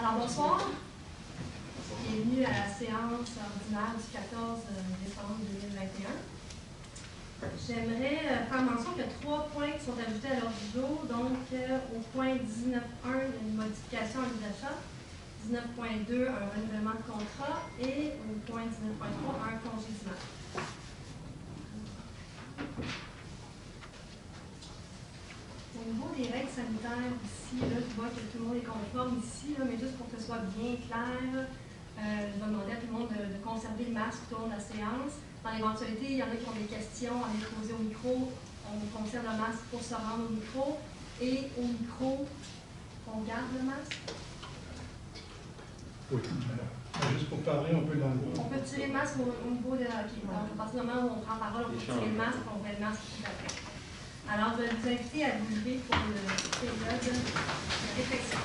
Alors, bonsoir. Bienvenue à la séance ordinaire du 14 décembre 2021. J'aimerais faire mention qu'il y a 3 points qui sont ajoutés à l'ordre du jour. Donc, au point 19.1, une modification à l'achat. 19.2, un renouvellement de contrat. Et au point 19.3, un congédiement. Au niveau des règles sanitaires ici, là, je vois que tout le monde est conforme ici, là, mais juste pour que ce soit bien clair, je vais demander à tout le monde de conserver le masque tout au long de la séance. Dans l'éventualité, il y en a qui ont des questions à les poser au micro. On conserve le masque pour se rendre au micro. Et au micro, on garde le masque. Oui. Juste pour parler, on peut dans le... On peut tirer le masque au niveau de... Okay. Donc, à partir du moment où on prend parole, on peut tirer le masque, on met le masque tout après. Alors, je vais vous inviter à vous lever pour une période de réflexion.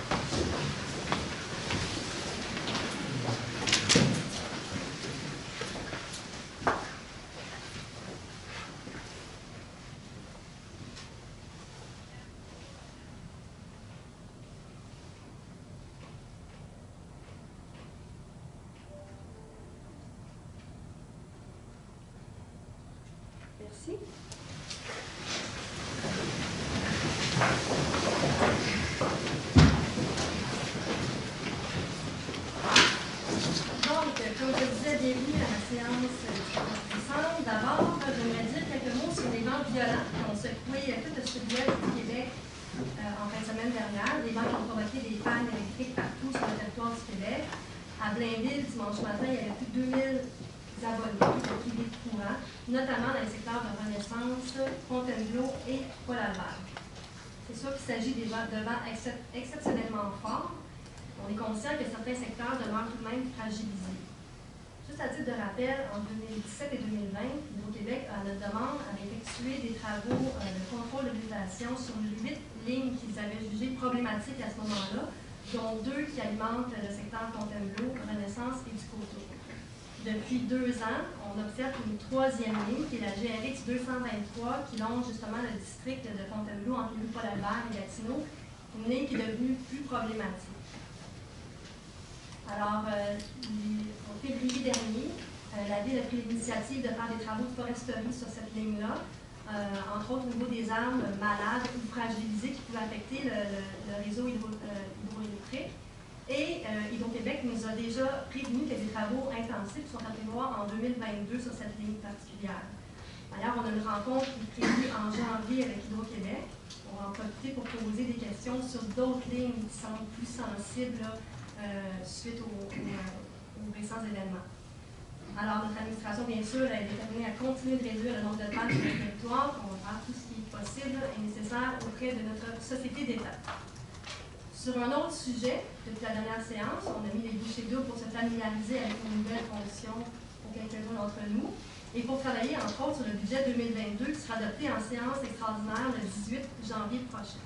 Merci. Donc, comme je disais, bienvenue à la séance du 14 décembre. D'abord, j'aimerais dire quelques mots sur les vents violents qui ont secoué tout le sud-ouest du Québec en fin de semaine dernière. Des vents qui ont provoqué des pannes électriques partout sur le territoire du Québec. À Blainville, dimanche matin, il y avait plus de 2000 abonnés qui ont pris des courants, notamment dans les secteurs de Renaissance, Fontainebleau et Paul-Albert. C'est sûr qu'il s'agit de vents exceptionnellement forts. On est conscient que certains secteurs demeurent tout de même fragilisés. Juste à titre de rappel, en 2017 et 2020, Hydro-Québec, à notre demande, avait effectué des travaux de contrôle de l'utilisation sur 8 lignes qu'ils avaient jugées problématiques à ce moment-là, dont 2 qui alimentent le secteur Fontainebleau, Renaissance et du Coteau. Depuis 2 ans, on observe une 3e ligne, qui est la GRX 223, qui longe justement le district de Fontainebleau entre les rues Paul-Albert et Gatineau, une ligne qui est devenue plus problématique. Alors, en février dernier, la Ville a pris l'initiative de faire des travaux de foresterie sur cette ligne-là, entre autres au niveau des arbres malades ou fragilisés qui pouvaient affecter le réseau hydroélectrique. Et Hydro-Québec nous a déjà prévenu que des travaux intensifs sont à prévoir en 2022 sur cette ligne particulière. D'ailleurs, on a une rencontre qui est prévue en janvier avec Hydro-Québec. On va en profiter pour poser des questions sur d'autres lignes qui sont plus sensibles là, suite aux récents événements. Alors, notre administration, bien sûr, est déterminée à continuer de réduire le nombre de pannes sur le territoire. On va faire tout ce qui est possible et nécessaire auprès de notre société d'État. Sur un autre sujet, depuis la dernière séance, on a mis les bouchées doubles pour se familiariser avec une nouvelle fonction pour quelques-uns d'entre nous et pour travailler, entre autres, sur le budget 2022 qui sera adopté en séance extraordinaire le 18 janvier prochain.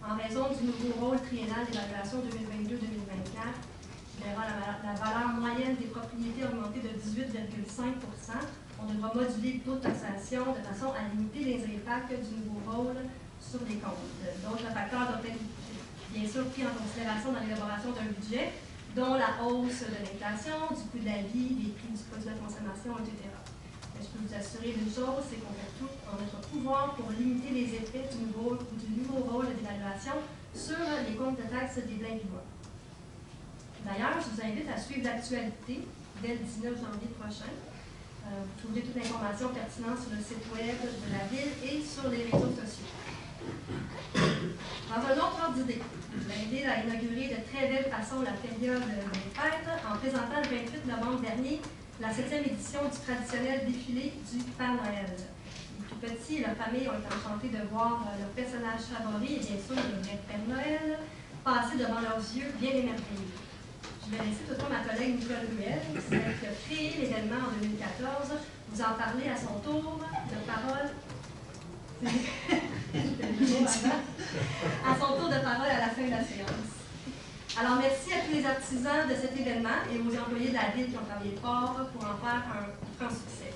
En raison du nouveau rôle triennal d'évaluation 2022-2024, qui verra la valeur moyenne des propriétés augmenter de 18,5 %, on devra moduler le taux de taxation de façon à limiter les impacts du nouveau rôle sur les comptes. D'autres facteurs doivent être bien sûr pris en considération dans l'élaboration d'un budget, dont la hausse de l'inflation, du coût de la vie, des prix du produit de consommation, etc. Mais je peux vous assurer d'une chose, c'est qu'on fait tout en notre pouvoir pour limiter les effets du nouveau rôle d'évaluation sur les comptes de taxes des biens vivants. D'ailleurs, je vous invite à suivre l'actualité dès le 19 janvier prochain. Vous trouverez toute l'information pertinente sur le site web de la Ville et sur les réseaux sociaux. Dans un autre ordre d'idée, je vous invite à inaugurer de très belle façon la période des fêtes en présentant le 28 novembre dernier la 7e édition du traditionnel défilé du Père Noël. Les tout petits et leur famille ont été enchantés de voir leur personnage favori, et bien sûr le vrai Père Noël, passer devant leurs yeux bien émerveillés. Je vais laisser tout le temps ma collègue Nicole Ruel, qui a créé l'événement en 2014, vous en parler à son tour de parole. À son tour de parole à la fin de la séance. Alors, merci à tous les artisans de cet événement et aux employés de la Ville qui ont travaillé fort pour en faire un franc succès.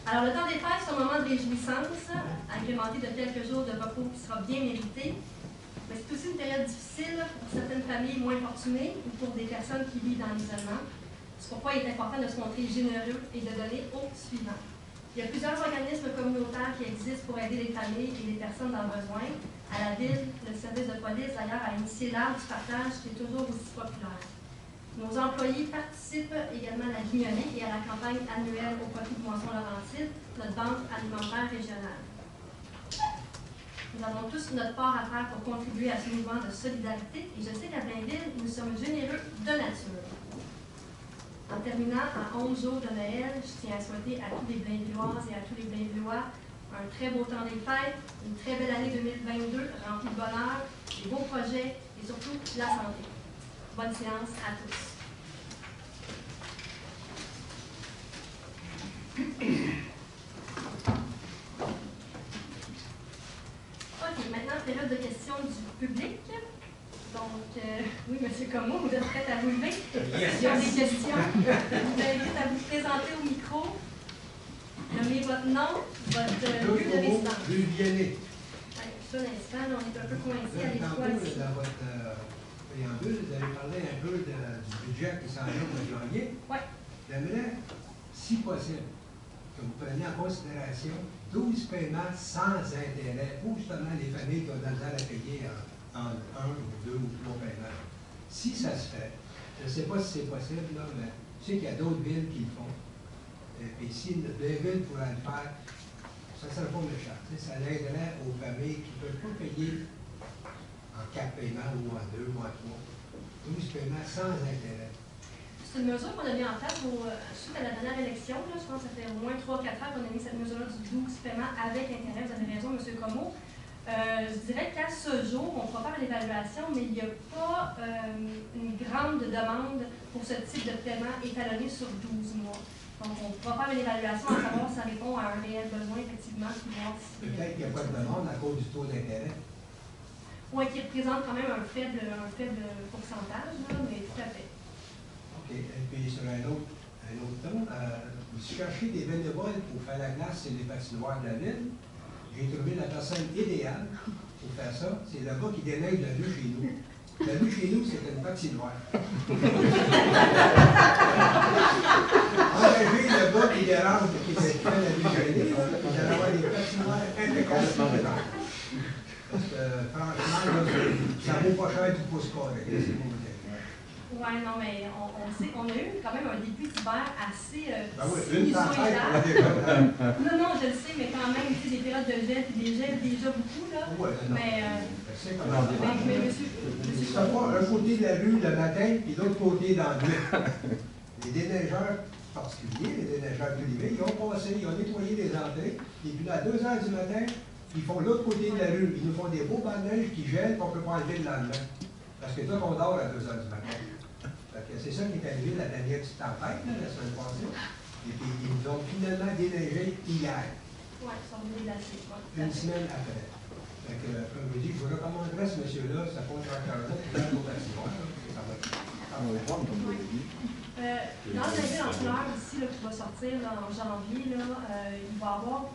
Alors, le temps des fêtes, c'est un moment de réjouissance, agrémenté de quelques jours de repos qui sera bien mérité. Mais c'est aussi une période difficile pour certaines famille moins fortunée ou pour des personnes qui vivent dans l'isolement. C'est pourquoi il est important de se montrer généreux et de donner au suivant. Il y a plusieurs organismes communautaires qui existent pour aider les familles et les personnes dans le besoin. À la ville, le service de police, d'ailleurs, a initié l'art du partage qui est toujours aussi populaire. Nos employés participent également à la Guignolée et à la campagne annuelle au profit de Moisson Laurentide, notre banque alimentaire régionale. Nous avons tous notre part à faire pour contribuer à ce mouvement de solidarité et je sais qu'à Blainville, nous sommes généreux de nature. En terminant, à 11 jours de Noël, je tiens à souhaiter à tous les Blainvilloises et à tous les Blainvillois un très beau temps des fêtes, une très belle année 2022 remplie de bonheur, des beaux projets et surtout la santé. Bonne séance à tous. OK, maintenant, période de questions du public. Donc, oui, M. Comeau, vous êtes prêt à vous lever? Yes. S'il y a des questions, je vous invite à vous présenter au micro. Nommez votre nom, votre lieu de résidence. Rue Vianney. Oui, juste un instant, là, on est un peu coincé à l'étroit ici. Dans votre préambule, vous avez parlé un peu du budget qui s'en vient au mois de janvier. Oui. J'aimerais, si possible, que vous preniez en considération 12 paiements sans intérêt pour justement les familles qui ont de la misère à payer en 1 ou 2 ou 3 paiements. Si ça se fait, je ne sais pas si c'est possible, là, mais je sais qu'il y a d'autres villes qui le font. Et si les villes pourraient le faire, ça ne serait pas méchant. Ça aiderait aux familles qui ne peuvent pas payer en 4 paiements ou en 2 ou en 3. 12 paiements sans intérêt. C'est une mesure qu'on a mis en place suite à la dernière élection. Là, je pense que ça fait au moins 3-4 ans qu'on a mis cette mesure-là du 12 paiements avec intérêt. Vous avez raison, M. Comeau. Je dirais qu'à ce jour, on pourra faire l'évaluation, mais il n'y a pas une grande demande pour ce type de paiement étalonné sur 12 mois. Donc, on pourra faire une évaluation à savoir si ça répond à un réel besoin, effectivement. Peut-être qu'il n'y a pas de demande à cause du taux d'intérêt. Oui, qui représente quand même un faible pourcentage, là, mais tout à fait. OK. Et puis, sur un autre ton, vous cherchez des bénévoles pour faire la glace et les patinoires de la ville. J'ai trouvé la personne idéale pour faire ça. C'est le gars qui déneige la rue chez nous. La rue chez nous, c'est une patinoire. Engagez le gars qui dérange, qui fait la rue chez nous. Vous allez avoir des patinoires impeccables. Parce que, franchement, là, ça vaut pas cher du pouce carré. C'est mon idée. Oui, non, mais on sait, on a eu quand même un début d'hiver assez Ben oui, une tempête, on a déjà. Non, je le sais, mais quand même, tu sais, des périodes de gel, puis des gels déjà beaucoup, là. Ouais, non. Mais, mais monsieur ça va un côté de la rue le matin, puis l'autre côté dans la nuit. Les déneigeurs particuliers, les déneigeurs privés, ils ont passé, ils ont nettoyé les entrées, et puis à 2 heures du matin, ils font l'autre côté de la rue. Ils nous font des beaux bancs de neige qui gèlent qu'on ne peut pas enlever le lendemain. Parce que toi, on dort à 2 heures du matin. C'est ça qui est arrivé la dernière petite tempête, là, la semaine passée. Et puis, ils nous ont finalement déneigé hier. Oui, ils sont venus glacés. Une semaine après. Donc, comme je dis, je vous recommanderais ce monsieur-là, ce contracteur-là, pour faire vos patinoires. Ça va être. Dans la ville en fleurs ici, là, qui va sortir là, en janvier, là, il va y avoir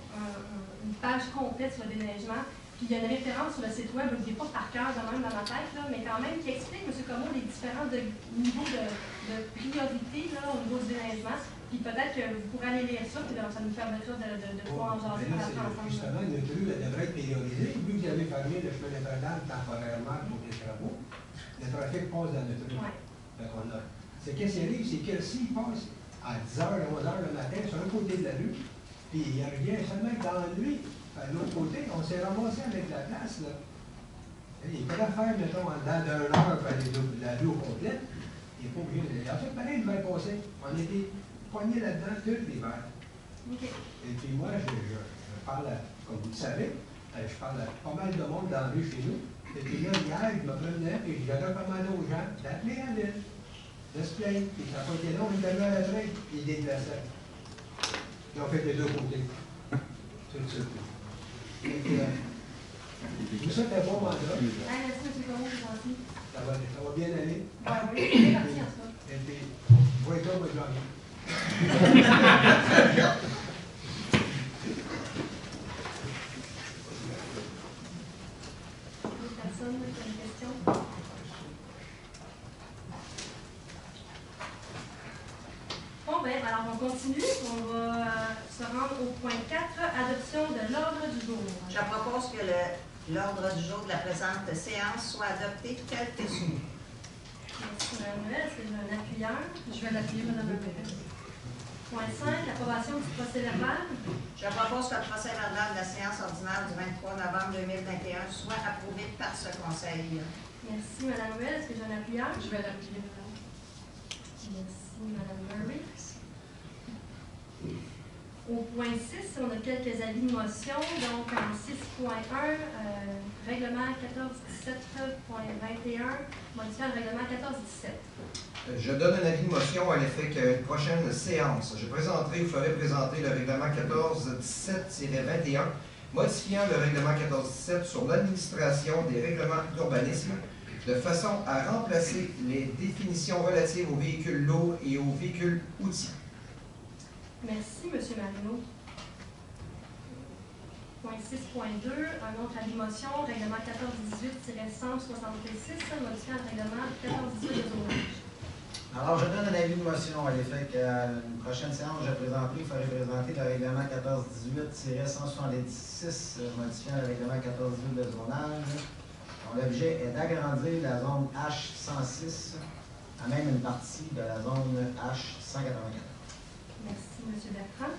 une page complète sur le déneigement. Puis il y a une référence sur le site web, je ne l'ai pas par cœur de même dans ma tête, là, mais quand même qui explique, M. Comeau, les différents niveaux de priorité là, au niveau du déneigement. Puis peut-être que vous pourrez aller lire ça, puis là, ça nous permettra de pouvoir en jaser par ensemble. Justement, notre rue elle devrait être priorisée. Vu que vous avez fermé le chemin Notre-Dame temporairement pour les travaux, le trafic passe dans notre rue. Ouais. Ce qui arrive, c'est que s'il passe à 10h, 11h le matin sur un côté de la rue, puis il revient seulement dans la nuit, à l'autre côté, on s'est ramassé avec la place, là. Il pourrait faire, mettons, en dedans d'1 heure, la rue au complet. Il n'est pas obligé de... En fait, pareil, l'hiver passé, on était poignés là-dedans tout l'hiver. Okay. Et puis moi, je parle, comme vous le savez, je parle à pas mal de monde dans la rue chez nous. Et puis là, hier, je me promenais, et je recommandais aux gens d'appeler la ville, de se plaindre. Puis ça n'a pas été long, ils avaient à la traîne, ils déplaçaient. Ils ont fait les deux côtés. Tout ça. Je vous souhaite un bon mandat. Merci, M. Comeau, c'est gentil. Ça va bien aller. Oui, c'est parti en tout cas. Et puis, je vais être là, moi, janvier. Personne qui a une question? Bon, ben, alors on continue. On va se rendre au point 4, adoption de l'ordre du jour. Je propose que l'ordre du jour de la présente séance soit adopté tel que suit. Merci, Mme Noël. Est-ce que j'ai un appuyeur? Je vais l'appuyer, Mme Noël. Point 5, approbation du procès verbal. Je propose que le procès verbal de la séance ordinaire du 23 novembre 2021 soit approuvé par ce Conseil. Merci, Mme Noël. Est-ce que j'ai un appuyeur? Je vais l'appuyer, madame. Merci, Mme Murray. Au point 6, on a quelques avis de motion. Donc, en 6.1, règlement 1417.21, modifiant le règlement 1417. Je donne un avis de motion à l'effet qu'à une prochaine séance, je présenterai ou ferai présenter le règlement 1417-21, modifiant le règlement 1417 sur l'administration des règlements d'urbanisme, de façon à remplacer les définitions relatives aux véhicules lourds et aux véhicules outils. Merci, M. Marino. Point 6.2, un autre avis de motion, règlement 1418-166, modifiant le règlement 1418 de zonage. Alors, je donne un avis de motion à l'effet qu'à une prochaine séance, je présenterai ou ferai présenter le règlement 1418-176, modifiant le règlement 1418 de zonage, dont l'objet est d'agrandir la zone H106 à même une partie de la zone H194. Merci, M. Bertrand.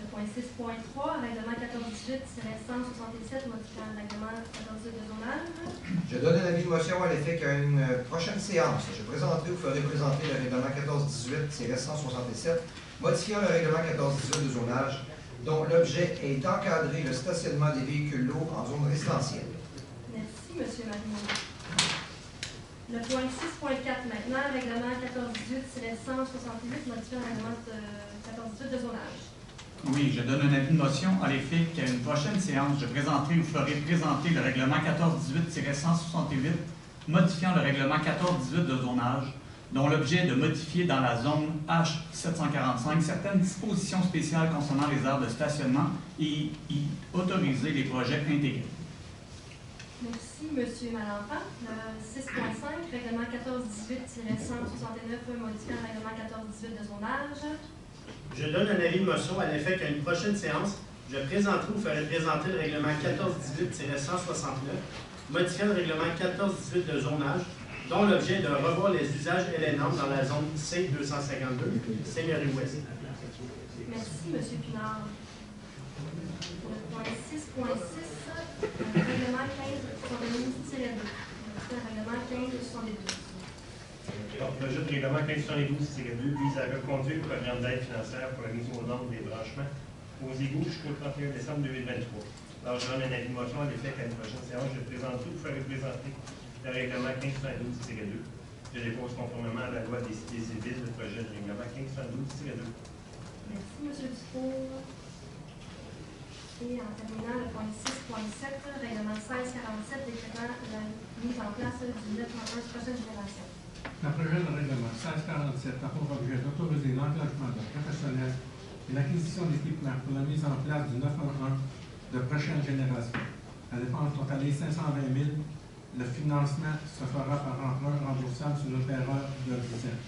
Le point 6.3, règlement 1418-167, modifiant le règlement 1418 de zonage. Je donne un avis de motion à l'effet qu'à une prochaine séance, je présenterai ou ferai présenter le règlement 1418-167, modifiant le règlement 1418 de zonage, dont l'objet est d'encadrer le stationnement des véhicules lourds en zone résidentielle. Merci, M. Marino. Le point 6.4 maintenant, règlement 1418-168, modifiant le règlement 1418 de zonage. Oui, je donne un avis de motion à l'effet qu'à une prochaine séance, je présenterai ou ferai présenter le règlement 1418-168, modifiant le règlement 1418 de zonage, dont l'objet est de modifier dans la zone H745 certaines dispositions spéciales concernant les aires de stationnement et y autoriser les projets intégrés. Merci, M. Malenfant. Le 6.5, règlement 1418-169, modifiant le règlement 1418 de zonage. Je donne un avis de motion à l'effet qu'à une prochaine séance, je présenterai ou ferai présenter le règlement 1418-169, modifiant le règlement 1418 de zonage, dont l'objet est de revoir les usages et les normes dans la zone C252, Seigneurie-Ouest. Merci, M. Pinard. Le point 6.6, règlement 1572-2, modifiant le règlement 1572. Le projet de règlement 1572-2 vise à reconduire le programme d'aide financière pour la mise aux normes des branchements aux égouts jusqu'au 31 décembre 2023. Alors, je donne un avis de motion à l'effet qu'à une prochaine séance, je présenterai ou ferai présenter le règlement 1572-2. Je dépose conformément à la loi des cités civiles le projet de règlement 1572-2. Merci, M. Dufour. Et en terminant, le point 6.7, règlement 1647, décrétant la mise en place du 911 prochaine génération. Le projet de règlement 1647 a pour objet d'autoriser l'engagement de professionnels et l'acquisition d'équipements pour la mise en place du 911 de prochaine génération. La dépense totale est 520 000. Le financement se fera par emprunt remboursable sur le paieur de 10 ans.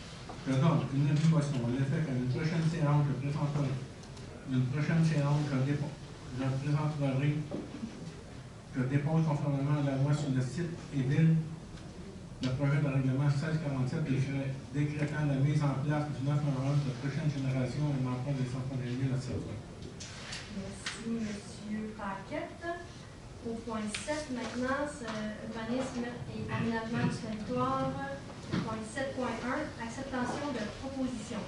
Je donne une information à l'effet qu'à une prochaine séance, je présenterai je dépose conformément à la loi sur le site et ville le projet de règlement 1647 décrétant la mise en place du 911 de prochaine génération et l'emploi des 120 000 à cette fois. Merci, M. Paquette. Au point 7, maintenant, c'est urbanisme et aménagement du territoire. Point 7.1, acceptation de proposition.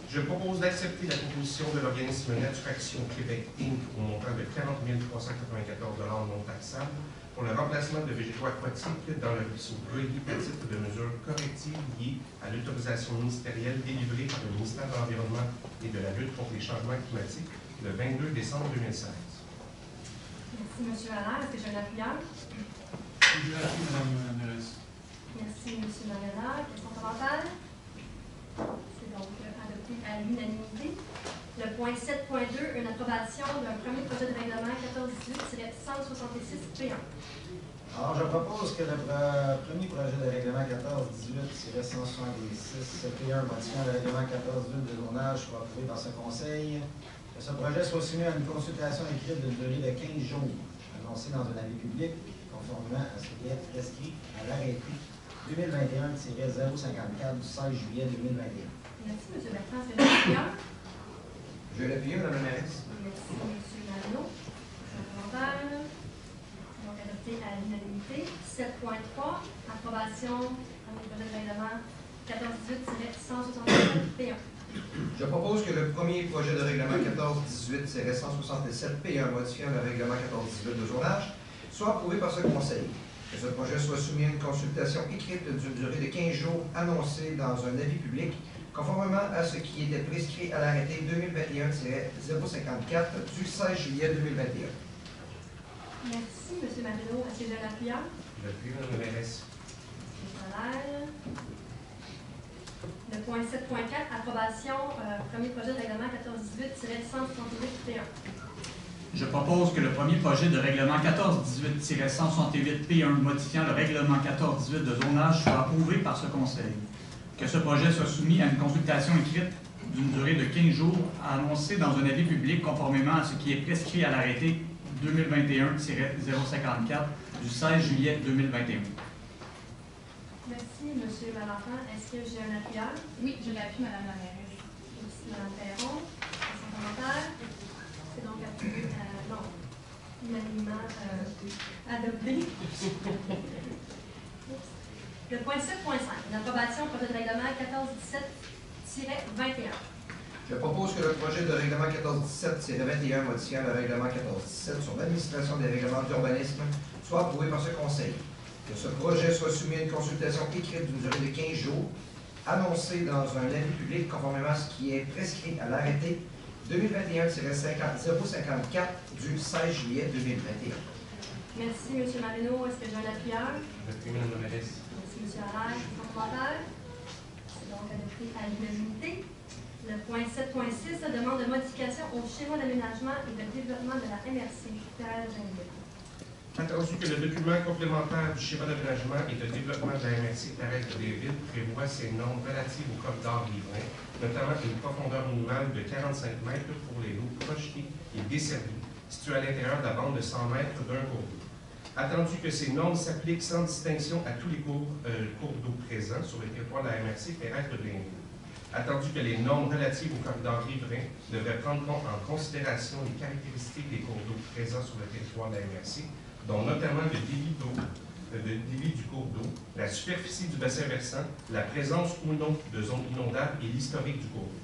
Je propose d'accepter la proposition de l'organisme Naturaction Québec Inc. au montant de 40 394 non taxables pour le remplacement de végétaux aquatiques dans le ruisseau Breuilly à titre de mesures correctives liées à l'autorisation ministérielle délivrée par le ministère de l'Environnement et de la lutte contre les changements climatiques le 22 décembre 2016. Merci, M. Allaire. Est-ce que j'ai un appuyeur? Je l'appuie, Mme Mérès. Merci, M. Manéla. Question commentaire? C'est donc adopté à l'unanimité. Le point 7.2, une approbation d'un premier projet de règlement 1418-166 P1. Alors, je propose que le premier projet de règlement 1418-166 14-18-176 P1 modifiant le règlement 14-2 de zonage soit approuvé par ce Conseil. Que ce projet soit soumis à une consultation écrite d'une durée de 15 jours, annoncée dans un avis public, conformément à ce qui est prescrit à l'arrêté 2021-054 du 16 juillet 2021. Merci, M. Bertrand. Est-ce que j'ai un appuyant? Je vais l'appuyer, Mme la mairesse. Merci, M. Marino. Commentaire. Donc, adopté à l'unanimité. 7.3, approbation du projet de règlement 1418-167P1. Je propose que le premier projet de règlement 1418-167P1 modifiant le règlement 1418 de zonage soit approuvé par ce Conseil. Que ce projet soit soumis à une consultation écrite d'une durée de 15 jours annoncée dans un avis public, conformément à ce qui était prescrit à l'arrêté 2021-054 du 16 juillet 2021. Merci, M. Marino. Est-ce que j'ai un appuyant? J'appuie, Mme la mairesse. M. Dallaire. Le point 7.4, approbation, premier projet de règlement 1418-168P1. Je propose que le premier projet de règlement 1418-168P1 modifiant le règlement 1418 de zonage soit approuvé par ce Conseil. Que ce projet soit soumis à une consultation écrite d'une durée de 15 jours annoncée dans un avis public conformément à ce qui est prescrit à l'arrêté 2021-054 du 16 juillet 2021. Merci, M. Valentin. Est-ce que j'ai un appuyant? Oui, je l'appuie, Mme la mairesse. Merci, Mme Perron. Son commentaire. C'est donc appuyé, non, unanimement adopté. Le point 7.5, une approbation projet de règlement 1417-21. Je propose que le projet de règlement 1417-21 modifiant le règlement 1417 sur l'administration des règlements d'urbanisme soit approuvé par ce Conseil. Que ce projet soit soumis à une consultation écrite d'une durée de 15 jours, annoncée dans un avis public conformément à ce qui est prescrit à l'arrêté 2021-054 du 16 juillet 2021. Merci, M. Marino. Est-ce que j'ai un appuyant? J'appuie, Mme la mairesse. Merci, M. Allaire. Son commentaire. C'est donc adopté à l'unanimité. Le point 7.6, demande de modification au schéma d'aménagement et de développement de la MRC. Thérèse Gingras. Attendu que le document complémentaire du schéma d'aménagement et de développement de la MRC Thérèse de Blainville prévoit ces normes relatives au corridor riverain, notamment une profondeur minimale de 45 mètres pour les lots projetés et desservis, situés à l'intérieur de la bande de 100 mètres d'un cours d'eau. Attendu que ces normes s'appliquent sans distinction à tous les cours d'eau présents sur le territoire de la MRC Thérèse de Blainville. Attendu que les normes relatives au corridor riverain devraient prendre en considération les caractéristiques des cours d'eau présents sur le territoire de la MRC, dont notamment le débit du cours d'eau, la superficie du bassin versant, la présence ou non de zones inondables et l'historique du cours d'eau.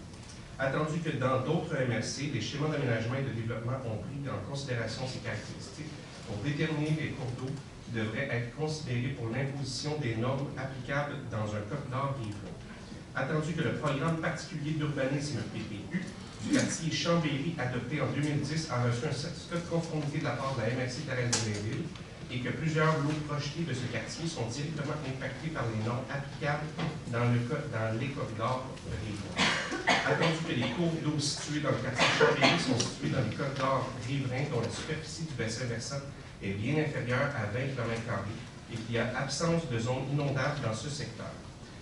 Attendu que dans d'autres MRC, les schémas d'aménagement et de développement ont pris en considération ces caractéristiques pour déterminer les cours d'eau qui devraient être considérés pour l'imposition des normes applicables dans un corridor riverain. Attendu que le programme particulier d'urbanisme PPU du quartier Chambéry, adopté en 2010, a reçu un certificat de conformité de la part de la MRC Thérèse de Blainville et que plusieurs lots projetés de ce quartier sont directement impactés par les normes applicables dans les corridors riverains. Attendu que les cours d'eau situés dans le quartier Chambéry sont situés dans les corridors riverains dont la superficie du bassin versant est bien inférieure à 20 km² et qu'il y a absence de zones inondables dans ce secteur.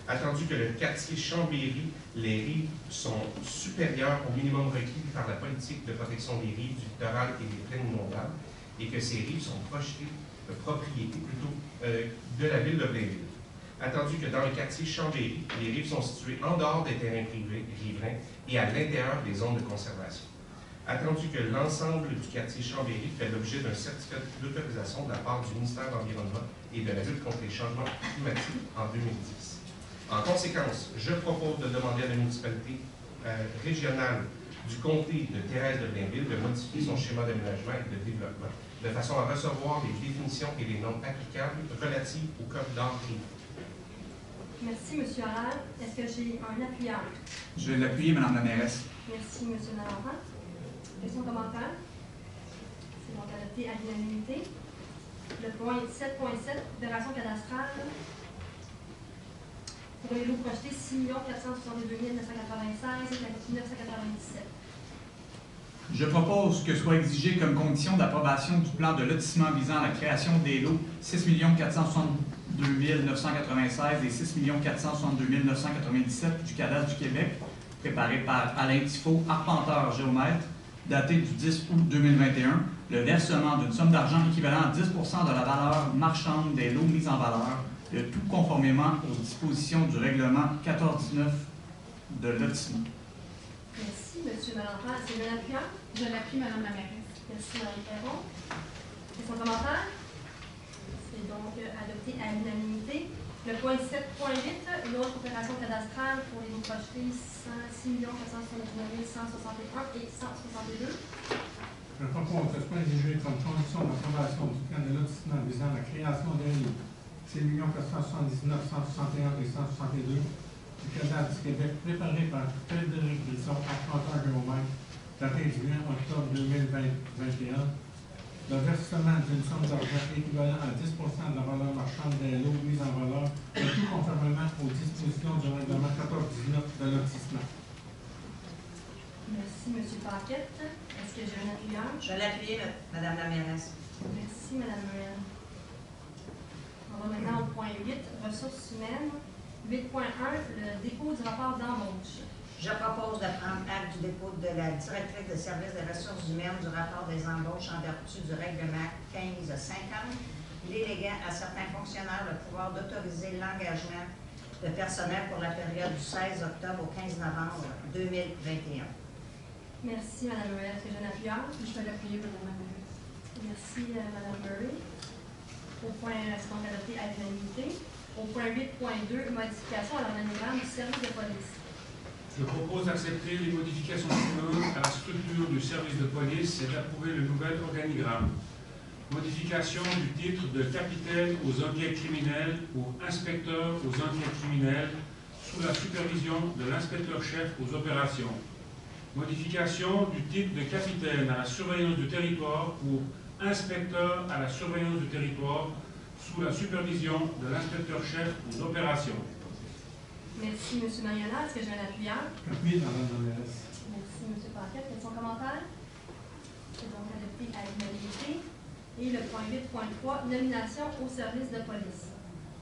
Attendu que le quartier Chambéry, les rives sont supérieures au minimum requis par la politique de protection des rives du littoral et des plaines inondables, et que ces rives sont propriété de la ville de Blainville. Attendu que dans le quartier Chambéry, les rives sont situées en dehors des terrains privés riverains et à l'intérieur des zones de conservation. Attendu que l'ensemble du quartier Chambéry fait l'objet d'un certificat d'autorisation de la part du ministère de l'Environnement et de la lutte contre les changements climatiques en 2010. En conséquence, je propose de demander à la municipalité régionale du comté de Thérèse de Blainville de modifier son schéma d'aménagement et de développement de façon à recevoir les définitions et les normes applicables relatives au corridor riverain. Merci, M. Allaire. Est-ce que j'ai un appuyant? Je vais l'appuyer, Mme la mairesse. Merci, M. Valentin. Question, commentaire? C'est donc adopté à l'unanimité. Le point 7.7, opération cadastrale. Pour les lots projetés, 6 462 996 et 997. Je propose que soit exigé comme condition d'approbation du plan de lotissement visant à la création des lots 6 462 996 et 6 462 997 du cadastre du Québec, préparé par Alain Tifo, arpenteur géomètre, daté du 10 août 2021, le versement d'une somme d'argent équivalent à 10 de la valeur marchande des lots mis en valeur, le tout conformément aux dispositions du règlement 1419 de lotissement. Merci, M. Malenfant. Est-ce que je l'appuie? Je l'appuie, Mme la mairesse. Merci, Mme Perron. Question commentaire? C'est donc adopté à l'unanimité. Le point 7.8, une autre opération cadastrale pour les projetés 6 479 161 et 162. Je propose de exiger comme condition d'approbation du plan de lotissement visant la création d'un lit 6 479 161 et 162 du cadastre du Québec, préparé par Frédéric Brisson, arpenteur géomètre, daté du 1 octobre 2021, le versement d'une somme d'argent équivalent à 10 de la valeur marchande des lots mis en valeur, le tout conformément aux dispositions du règlement 1419 de lotissement. Merci, M. Paquette. Est-ce que j'ai un appuyeur? Je l'appuie, Mme la mairesse. Merci, Mme Morin. On va maintenant au point 8, ressources humaines. 8.1, le dépôt du rapport d'embauche. Je propose de prendre acte du dépôt de la directrice de service des ressources humaines du rapport des embauches en vertu du règlement 1550, déléguant à certains fonctionnaires le pouvoir d'autoriser l'engagement de personnel pour la période du 16 octobre au 15 novembre 2021. Merci, Mme Murray. Est-ce que j'ai un appuyeur? Je vais l'appuyer, Mme la mairesse. Merci, Mme Murray. Au point, c'est donc adopté à l'unanimité. Au point 8.2, modification à l'organigramme du service de police. Je propose d'accepter les modifications suivantes à la structure du service de police et d'approuver le nouvel organigramme. Modification du titre de capitaine aux enquêtes criminelles ou inspecteur aux enquêtes criminelles sous la supervision de l'inspecteur-chef aux opérations. Modification du titre de capitaine à la surveillance du territoire pour inspecteur à la surveillance du territoire sous la supervision de l'inspecteur-chef aux opérations. Merci, M. Mariana. Est-ce que j'ai un appuyeur? Appuyé dans la mairesse. Merci, M. Paquette. Quels sont les commentaires? C'est donc adopté à l'unanimité. Et le point 8.3, nomination au service de police.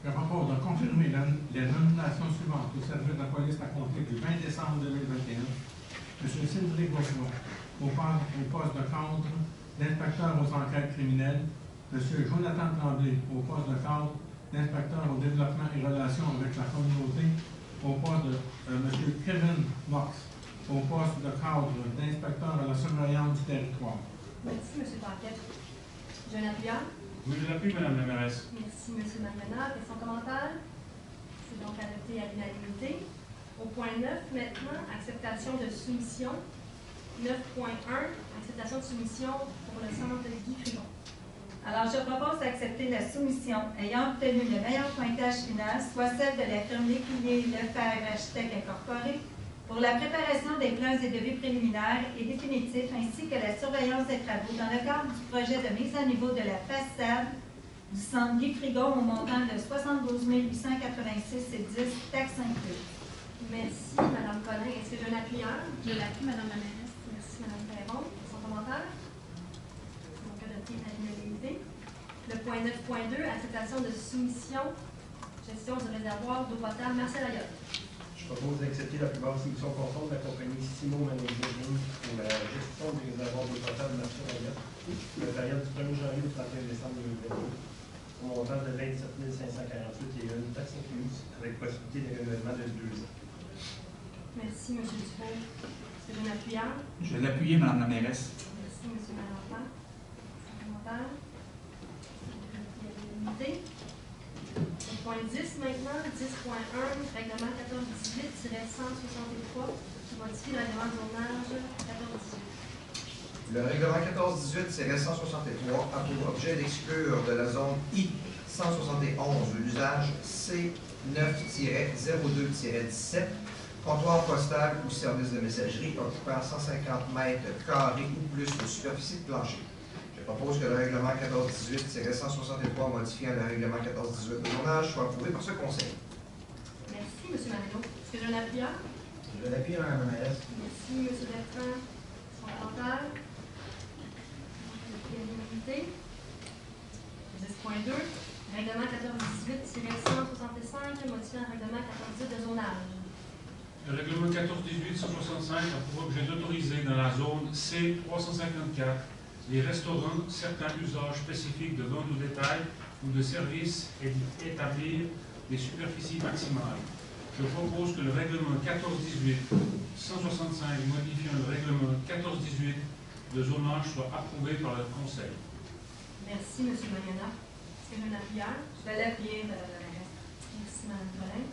Je propose de confirmer les nominations suivantes au service de la police à compter du 20 décembre 2021. M. Cédric Bourgeois, au poste de cadre d'inspecteur aux enquêtes criminelles. M. Jonathan Tremblay, au poste de cadre d'inspecteur au développement et relations avec la communauté, au poste de M. Kevin Mox, au poste de cadre d'inspecteur à la surveillance du territoire. Merci, M. Paquette. J'ai un appuyeur? Oui, je l'appuie, Mme la mairesse. Merci, M. Mariana. Quels sont les commentaires? C'est donc adopté à l'unanimité. Au point 9, maintenant, acceptation de soumission. 9.1, acceptation de soumission pour le centre Guy Frigon. Alors, je propose d'accepter la soumission ayant obtenu le meilleur pointage final, soit celle de la firme Lécuyer Lefebvre Architectes Incorporé, pour la préparation des plans et devis préliminaires et définitifs, ainsi que la surveillance des travaux dans le cadre du projet de mise à niveau de la façade du centre Guy Frigon au montant de 72 886 et 10 taxes incluses. Merci, Mme Collin. Est-ce que j'ai un appuyeur? Je l'appuie, Mme la mairesse. Merci, Mme Perron. Son commentaire? C'est donc adopté à l'unanimité. Le point 9.2, acceptation de soumission, gestion du réservoir d'eau potable Marcel Ayotte. Je propose d'accepter la plupart des soumissions conformes de la compagnie Simo Management pour la gestion du réservoir d'eau potable Marcel Ayotte pour la période du 1er janvier au 31 décembre 2022 au montant de 27 548 et une taxe incluse avec possibilité de renouvellement de 2 ans. Merci, M. Dufault. Est-ce que j'ai un appuyeur? Je vais l'appuyer, Mme la mairesse. Merci, M. Malenfant. Commentaire? Le point 10 maintenant, 10.1, règlement 1418-163, qui modifie le règlement de zonage 1418. Le règlement 1418-163 a pour objet d'exclure de la zone I-171 l'usage C9-02-17, comptoir postal ou service de messagerie occupant 150 mètres carrés ou plus de superficie de plancher. Je propose que le règlement 1418-163 modifiant le règlement 1418 de zonage soit approuvé par ce conseil. Merci, M. Marino. Est-ce que j'ai un appuyeur? Je vais l'appuyer, Mme la mairesse. Merci, M. Bertrand. Son commentaire? 10.2, Règlement 1418-165, modifiant le règlement 1418 de zonage. Le règlement 1418-165 a pour objet d'autoriser dans la zone C354 les restaurants certains usages spécifiques de vente au détail ou de services et d'établir des superficies maximales. Je propose que le règlement 1418-165 modifiant le règlement 1418 de zonage soit approuvé par le Conseil. Merci, M. Magana. Est-ce que j'ai une appuyeur? Je vais l'appuyer, Mme la mairesse. Merci, Mme Collin.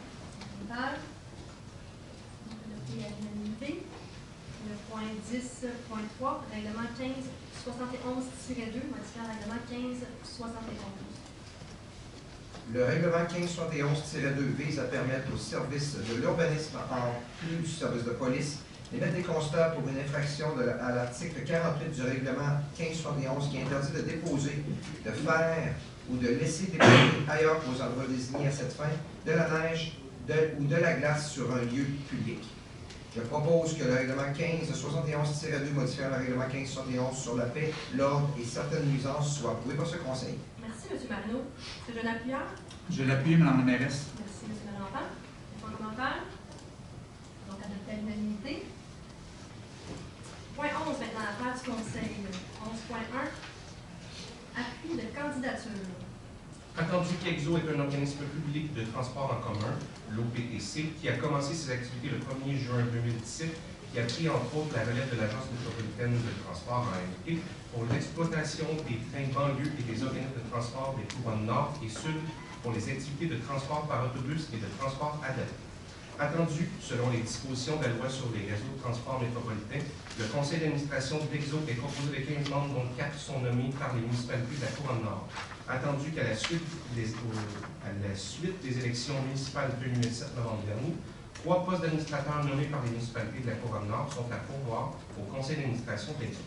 Adopté à l'unanimité. Le point 10.3, règlement 1571-2, modifiant le règlement 1571. Le règlement 1571-2 vise à permettre aux services de l'urbanisme, en plus du service de police, d'émettre des constats pour une infraction à l'article 48 du règlement 1571 qui interdit de déposer, de faire ou de laisser déposer ailleurs qu'aux endroits désignés à cette fin de la neige ou de la glace sur un lieu public. Je propose que le règlement 1571-2 modifiant le règlement 1571 sur la paix, l'ordre et certaines nuisances soit approuvé par ce Conseil. Merci, M. Marino. Est-ce que j'ai une appuyeur? Je l'appuie, Mme la mairesse. Merci, M. Malenfant. Point commentaire. Donc, adopté à l'unanimité. Point 11 maintenant, affaire du Conseil. 11.1. Appui de candidature. Attendu qu'Exo est un organisme public de transport en commun, l'OPTC, qui a commencé ses activités le 1er juin 2017, qui a pris entre autres la relève de l'Agence métropolitaine de transport (AMT) pour l'exploitation des trains banlieues et des organismes de transport des couronnes nord et sud pour les activités de transport par autobus et de transport adapté. Attendu, selon les dispositions de la loi sur les réseaux de transport métropolitains, le conseil d'administration d'Exo est composé de 15 membres, dont 4 sont nommés par les municipalités de la couronne nord. Attendu qu'à la suite des élections municipales tenues le 7 novembre dernier, 3 postes d'administrateurs nommés par les municipalités de la couronne nord sont à pourvoir au conseil d'administration d'Exo.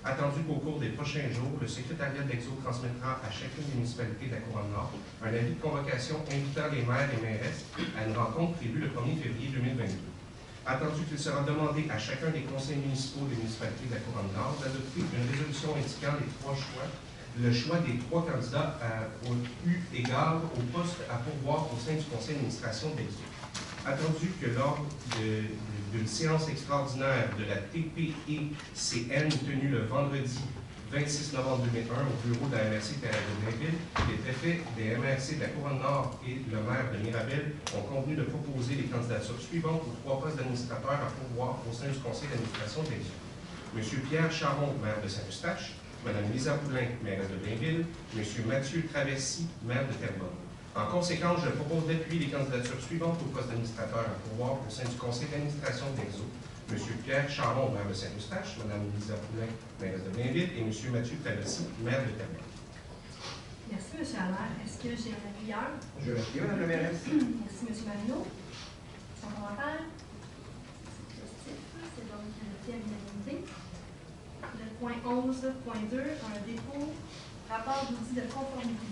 Attendu qu'au cours des prochains jours, le secrétariat d'Exo transmettra à chacune des municipalités de la couronne nord un avis de convocation invitant les maires et mairesses à une rencontre prévue le 1er février 2022. Attendu qu'il sera demandé à chacun des conseils municipaux des municipalités de la couronne nord d'adopter une résolution indiquant le choix des 3 candidats eu égard au poste à pourvoir au sein du conseil d'administration d'Exo. Attendu que lors d'une séance extraordinaire de la TPECN tenue le vendredi 26 novembre 2001 au bureau de la MRC de Blainville, les préfets des MRC de la couronne nord et le maire de Mirabel ont convenu de proposer les candidatures suivantes aux 3 postes d'administrateurs à pourvoir au sein du conseil d'administration d'Exo. M. Pierre Charon, maire de Saint-Eustache, Mme Lisa Poulin, maire de Blainville, M. Mathieu Traversy, maire de Terrebonne. En conséquence, je propose d'appuyer les candidatures suivantes au poste d'administrateur à pourvoir au sein du conseil d'administration d'Exo. M. Pierre Charon, maire de Saint-Eustache, Mme Lisa Poulin, maire de Blainville, et M. Mathieu Traversy, maire de Terrebonne. Merci, M. Allaire. Est-ce que j'ai un appuyeur? Je l'appuie, Mme la mairesse. Merci, M. Marino. Son commentaire? C'est donc adopté à l'unanimité. Le point 11.2, un dépôt, rapport d'outils de conformité.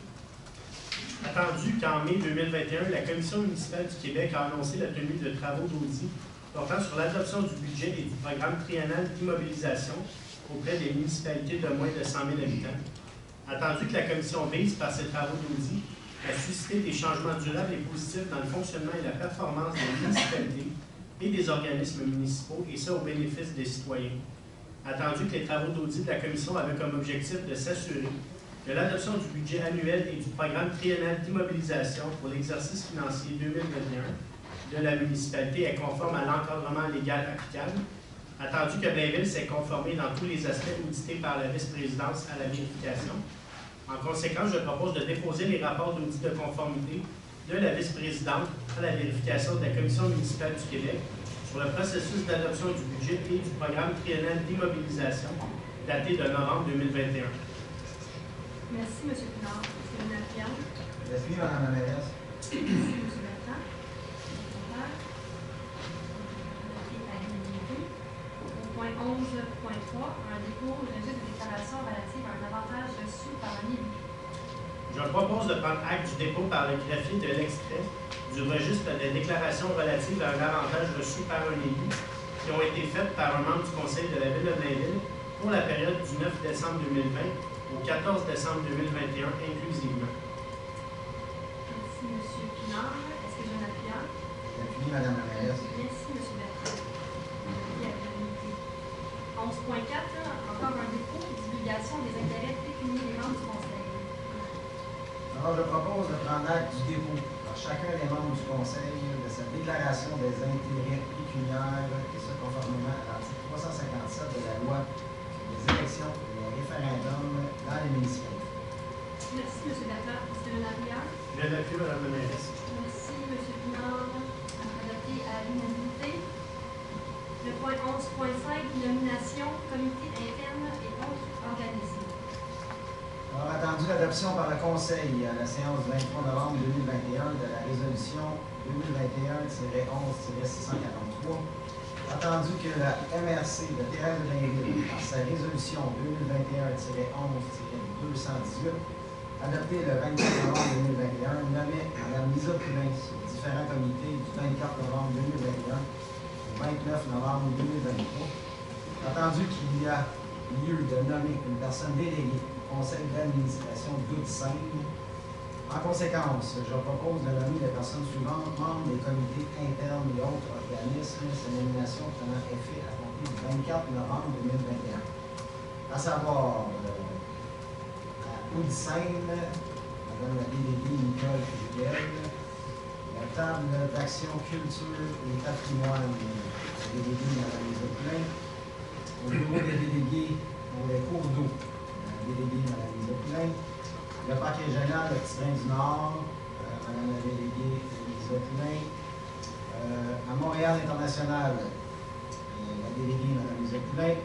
Attendu qu'en mai 2021, la Commission municipale du Québec a annoncé la tenue de travaux d'audit portant sur l'adoption du budget et du programme triennal d'immobilisation auprès des municipalités de moins de 100 000 habitants. Attendu que la Commission vise, par ses travaux d'audit, à susciter des changements durables et positifs dans le fonctionnement et la performance des municipalités et des organismes municipaux, et ça au bénéfice des citoyens. Attendu que les travaux d'audit de la Commission avaient comme objectif de s'assurer que l'adoption du budget annuel et du programme triennal d'immobilisation pour l'exercice financier 2021 de la municipalité est conforme à l'encadrement légal applicable. Attendu que Blainville s'est conformé dans tous les aspects audités par la vice-présidence à la vérification. En conséquence, je propose de déposer les rapports d'audit de conformité de la vice-présidente à la vérification de la Commission municipale du Québec sur le processus d'adoption du budget et du programme triennal d'immobilisation daté de novembre 2021. Merci, M. Pinard. Est-ce que vous l'appuyez? Je l'appuie, Mme la mairesse. Merci, M. Bertrand. Au point 11.3, un dépôt au registre de déclaration relative à un avantage reçu par un élu. Je propose de prendre acte du dépôt par le greffier de l'extrait du registre des déclarations relatives à un avantage reçu par un élu qui ont été faites par un membre du conseil de la ville de Blainville pour la période du 9 décembre 2020 au 14 décembre 2021 inclusivement. demande. Est-ce que j'ai un appuyant? Appuyé, Mme la mairesse. Merci, M. Bertrand. Appuyé à l'unanimité. 11.4, encore un dépôt, divulgation des intérêts pécuniaires des membres du Conseil. Alors, je propose de prendre acte du dépôt par chacun des membres du Conseil de sa déclaration des intérêts pécuniaires, et ce conformément à l'article 357 de la loi sur les élections et les référendums dans les municipalités. Merci, M. Bertrand. Est-ce que j'ai un appuyant? Je l'appuie, Mme la mairesse. Merci, M. Pinard. Adopté à l'unanimité. Le point 11.5, nomination, comité interne et autres organismes. Alors, attendu l'adoption par le Conseil à la séance du 23 novembre 2021 de la résolution 2021-11-643, attendu que la MRC de Thérèse de Blainville, par sa résolution 2021-11-218, adoptée le 24 novembre 2021, nommait Mme Lisa Poulin sur différents comités du 24 novembre 2021 au 29 novembre 2023, attendu qu'il y a lieu de nommer une personne déléguée au conseil d'administration d'Oudsine. En conséquence, je propose de nommer les personnes suivantes, membres des comités internes et autres organismes, ces nominations prenant effet à compter du 24 novembre 2021. À savoir, à Oudsine, Mme la déléguée Nicole Jubel, la table d'action culture et patrimoine, la déléguée Mme Lisa Poulin, au bureau des délégués pour les cours d'eau, la déléguée Mme Lisa Poulin, le parc régional de Petit-Train du Nord, Mme la déléguée Lisa Poulin, à Montréal International, la déléguée Mme Lisa Poulin,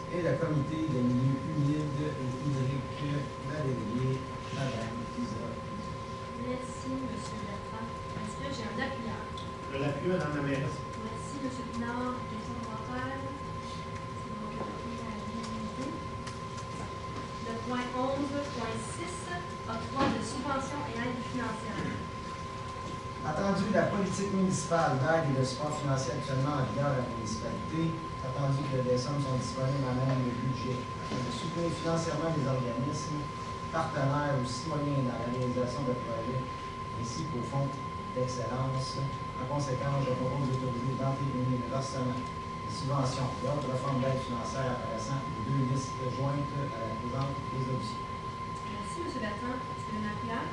et le comité des milieux humides et hydriques, la déléguée Mme Lisa Poulin. Merci, M. Bertrand. Est-ce que j'ai un appuyant? Je l'appuie, Mme la mairesse. Merci, M. Pinard. Question commentaire? C'est donc adopté à l'unanimité. Le point 11.6, octroi de subventions et aides financières. Attendu la politique municipale d'aide et de support financier actuellement en vigueur à la municipalité, attendu que des sommes sont disponibles à même le budget afin de soutenir financièrement les organismes, partenaires ou citoyens dans la réalisation de projets, ainsi qu'au fonds d'excellence. En conséquence, je propose d'autoriser d'entériner le versement des subventions et autres formes d'aide financière apparaissant aux deux listes jointes à la présente résolution. Merci, M. Bertrand. Est-ce que j'ai un appuyant?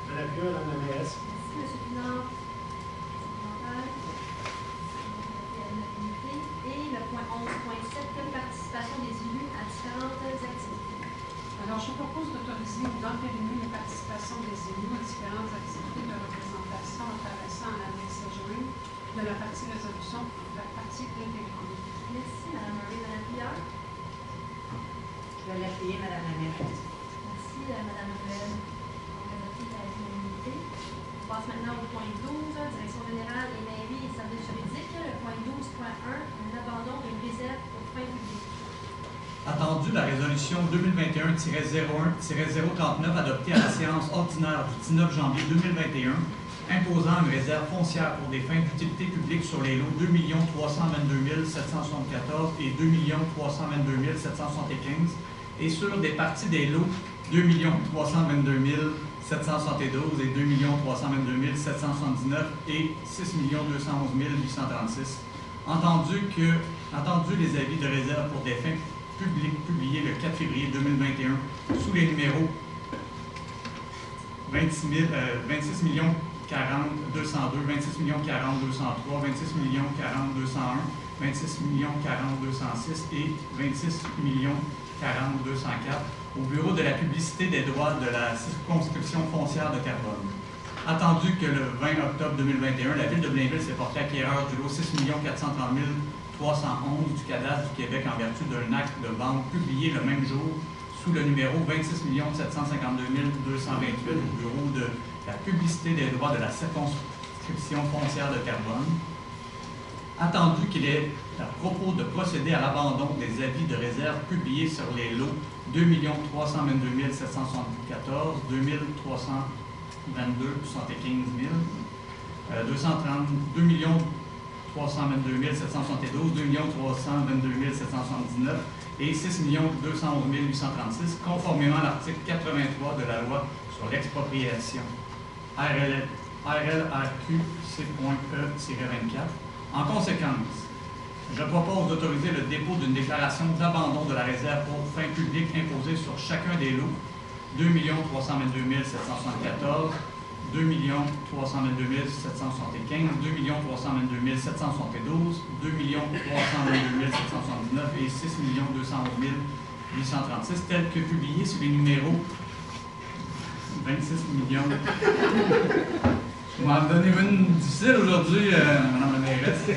Je l'appuie, Mme la mairesse. Merci, M. Pinard. Commentaire. Adopté à l'unanimité. Et le point 11.7, participation des élus à différentes activités. Alors, je propose d'autoriser ou d'entériner les participations des élus à différentes activités de représentation apparaissant en annexe jointe de la partie résolution, la partie intégrante. Merci, Mme Marie. Mme Couillard. Je vais l'appuyer, Mme la mairesse. Merci, Mme Ruel. On a adopté à l'unanimité. On passe maintenant au point 12, direction générale et mairie et services juridiques. Le point 12.1, un abandon d'une réserve aux fins publics. Attendu la résolution 2021-01-039 adoptée à la séance ordinaire du 19 janvier 2021, imposant une réserve foncière pour des fins d'utilité publique sur les lots 2 322 774 et 2 322 775 et sur des parties des lots 2 322 772 et 2 322 779 et 6 211 836. Entendu les avis de réserve pour des fins publiques publiés le 4 février 2021 sous les numéros 26 40 202, 26 40 203, 26 40 201, 26 40 206 et 26 40 204 au bureau de la publicité des droits de la circonscription foncière de Terrebonne. Attendu que le 20 octobre 2021, la Ville de Blainville s'est portée acquéreur du lot 6 430 311 du cadastre du Québec en vertu d'un acte de vente publié le même jour sous le numéro 26 752 228 au bureau de la publicité des droits de la circonscription foncière de Terrebonne. Attendu qu'il est à propos de procéder à l'abandon des avis de réserve publiés sur les lots 2 322 774, 2 322 75 000, 2 322 772, 2 322 779 et 6 211 836, conformément à l'article 83 de la loi sur l'expropriation. RLRQ-C.E-24. En conséquence, je propose d'autoriser le dépôt d'une déclaration d'abandon de la réserve pour fin publique imposée sur chacun des lots 2 322 774, 2 322 775, 2 322 772, 2 322 769 et 6 211 836, tels que publiés sur les numéros 26 millions. Vous m'en donnez une difficile aujourd'hui, Mme la mairesse.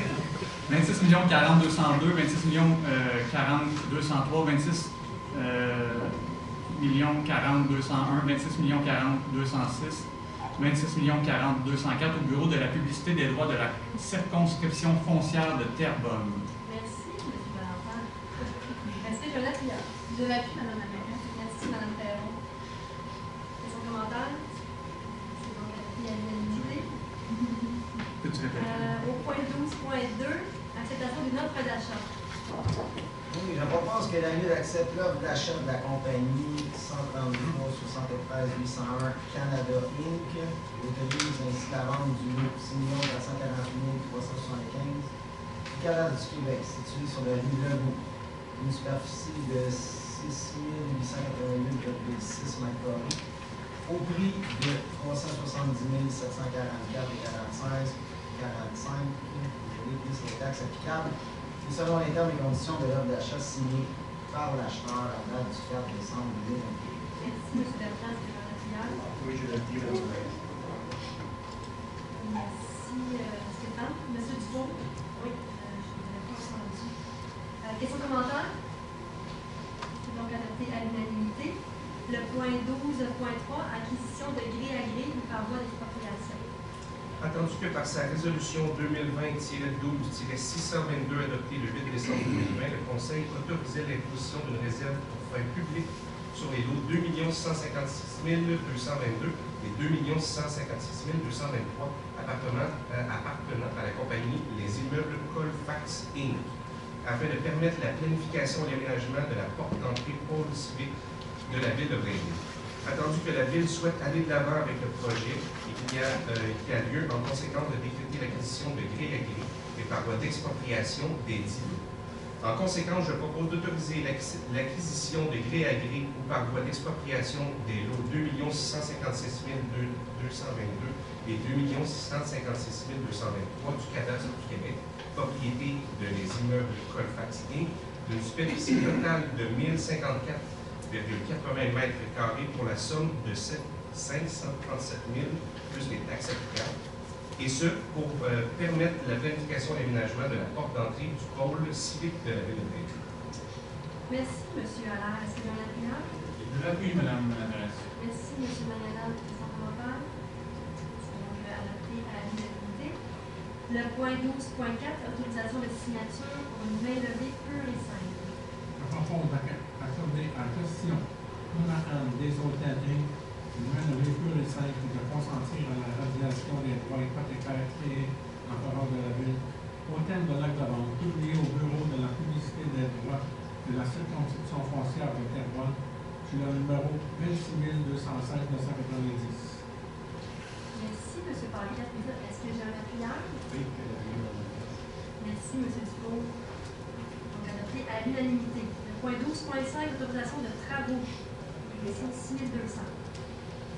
26 40 202, 26 40 203, 26 40 201, 26 40 206, 26 40 204 au bureau de la publicité des droits de la circonscription foncière de Terrebonne. Merci, M. Valentin. Est-ce que je l'appuie? Je l'appuie, Mme la mairesse. Merci, Mme Perron. Questions, commentaires? C'est donc adopté à l'unanimité. Peux-tu répéter? Au point 12.2, acceptation d'une offre d'achat. Oui, je propose que la Ville accepte l'offre d'achat de la compagnie 133 73 801 Canada Inc. et autorise ainsi la vente du lot 6 448 375 du Canada du Québec, situé sur la rue Legault, une superficie de 6 888,6 m², au prix de 370 744,45 plus les taxes applicables, et selon les termes et conditions de l'offre d'achat signée par l'acheteur à la date du 4 décembre 2021. Merci, M. Bertrand, secrétaire national. Oui, je l'appuie, Mme la mairesse. Merci, Stéphane. M. Dufault? Oui, je ne l'ai pas entendu. Questions, commentaires? C'est donc adopté à l'unanimité. Le point 12.3, acquisition de gré à gré ou par voie d'expropriation. Attendu que par sa résolution 2020-12-622 adoptée le 8 décembre 2020, le Conseil autorisait l'imposition d'une réserve pour fin publique sur les lots 2 156 222 et 2 156 223 appartenant à la compagnie Les Immeubles Colfax Inc., afin de permettre la planification et l'aménagement de la porte d'entrée pôle civique de la ville de Blainville. Attendu que la Ville souhaite aller de l'avant avec le projet et qu'il y a lieu en conséquence de décréter l'acquisition de gré à gré et par voie d'expropriation des dits lots. En conséquence, je propose d'autoriser l'acquisition de gré à gré ou par voie d'expropriation des lots 2 656 222 et 2 656 223 du cadastre du Québec, propriété de Les Immeubles Colfax Inc., d'une superficie totale de 1054,80 m² pour la somme de 537 000 plus les taxes applicables, et ce, pour permettre la planification et l'aménagement de la porte d'entrée du pôle civique de la ville de Blainville. Merci, M. Allard. Est-ce que vous avez la Je l'appuie, Mme la mairesse. Merci, M. Manuel. Question, commentaire? C'est donc adopté à l'unanimité. Le point 12.4, autorisation de signature pour une main levée pure et simple. Je propose d'accorder à question Mme des hôtels une main levée pure et simple de consentir à la radiation des droits hypothécaires créés en faveur de la ville au terme de l'acte de vente publié au bureau de la publicité des droits de la circonscription foncière de Terrebonne sur le numéro 26 216 990. Merci, M. Paris. Est-ce que j'ai un appuyeur? Oui, Merci, M. Dufault. Donc, adopté à l'unanimité. Le point 12.5, autorisation de travaux. Question 6200.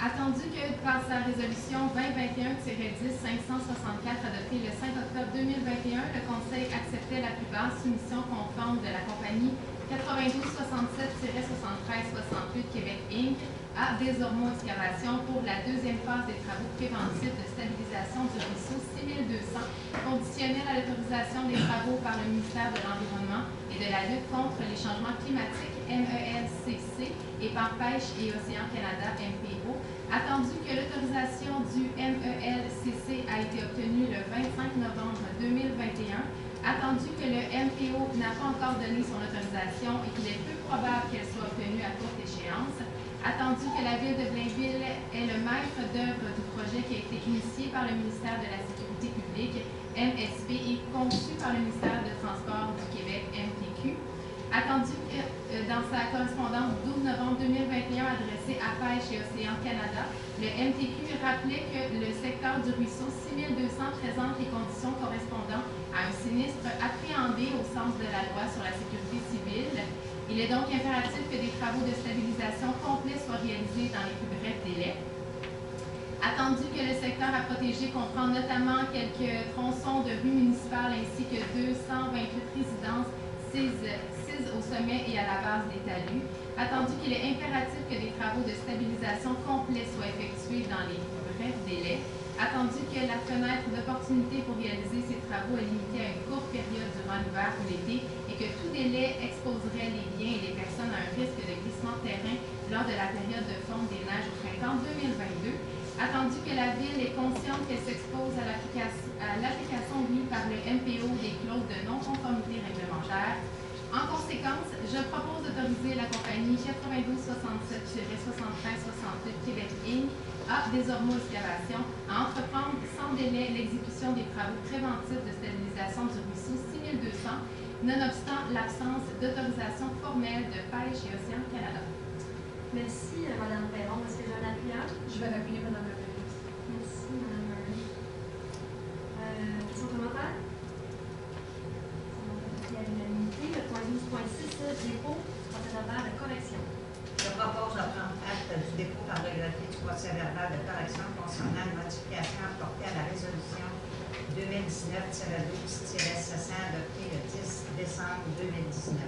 Attendu que par sa résolution 2021-10-564 adoptée le 5 octobre 2021, le Conseil acceptait la plus basse soumission conforme de la compagnie 9267-7368 Québec Inc. à Desormeaux Excavation pour la deuxième phase des travaux préventifs de stabilisation du ruisseau 6200, conditionnels à l'autorisation des travaux par le ministère de l'Environnement et de la lutte contre les changements climatiques MELCC et par Pêche et Océan Canada MPO, attendu que l'autorisation du MELCC a été obtenue le 25 novembre 2021, attendu que le MPO n'a pas encore donné son autorisation et qu'il est peu probable qu'elle soit obtenue à courte échéance, attendu que la Ville de Blainville est le maître d'œuvre du projet qui a été initié par le ministère de la Sécurité publique, MSP, et conçu par le ministère des Transports du Québec, MTQ, attendu que dans sa correspondance du 12 novembre 2021 adressé à Pêche et Océan Canada, le MTQ rappelait que le secteur du ruisseau 6200 présente les conditions correspondant à un sinistre appréhendé au sens de la loi sur la sécurité civile. Il est donc impératif que des travaux de stabilisation complets soient réalisés dans les plus brefs délais. Attendu que le secteur à protéger comprend notamment quelques tronçons de rues municipales ainsi que 228 résidences, 6 au sommet et à la base des talus. Attendu qu'il est impératif que des travaux de stabilisation complets soient effectués dans les plus brefs délais. Attendu que la fenêtre d'opportunité pour réaliser ces travaux est limitée à une courte période durant l'hiver ou l'été et que tout délai exposerait les biens et les personnes à un risque de glissement de terrain lors de la période de fonte des neiges au printemps 2022. Attendu que la Ville est consciente qu'elle s'expose à l'application par le MPO des clauses de non-conformité réglementaire. En conséquence, je propose d'autoriser la compagnie 9267-7368 Québec Inc. à Desormeaux Excavation à entreprendre sans délai l'exécution des travaux préventifs de stabilisation du ruisseau 6200, nonobstant l'absence d'autorisation formelle de Pêche et Océan Canada. Merci, Mme Perron. Est-ce que j'ai un appuyant? Je vais l'appuyer, Mme la ministre. Merci, Mme Murray. Questions, commentaires? À l'unanimité. Le point 12.6, dépôt du procès-verbal de correction. Je propose de prendre acte du dépôt par le greffier du procès-verbal de correction concernant une modification apportée à la résolution 2019-12-700 adoptée le 10 décembre 2019.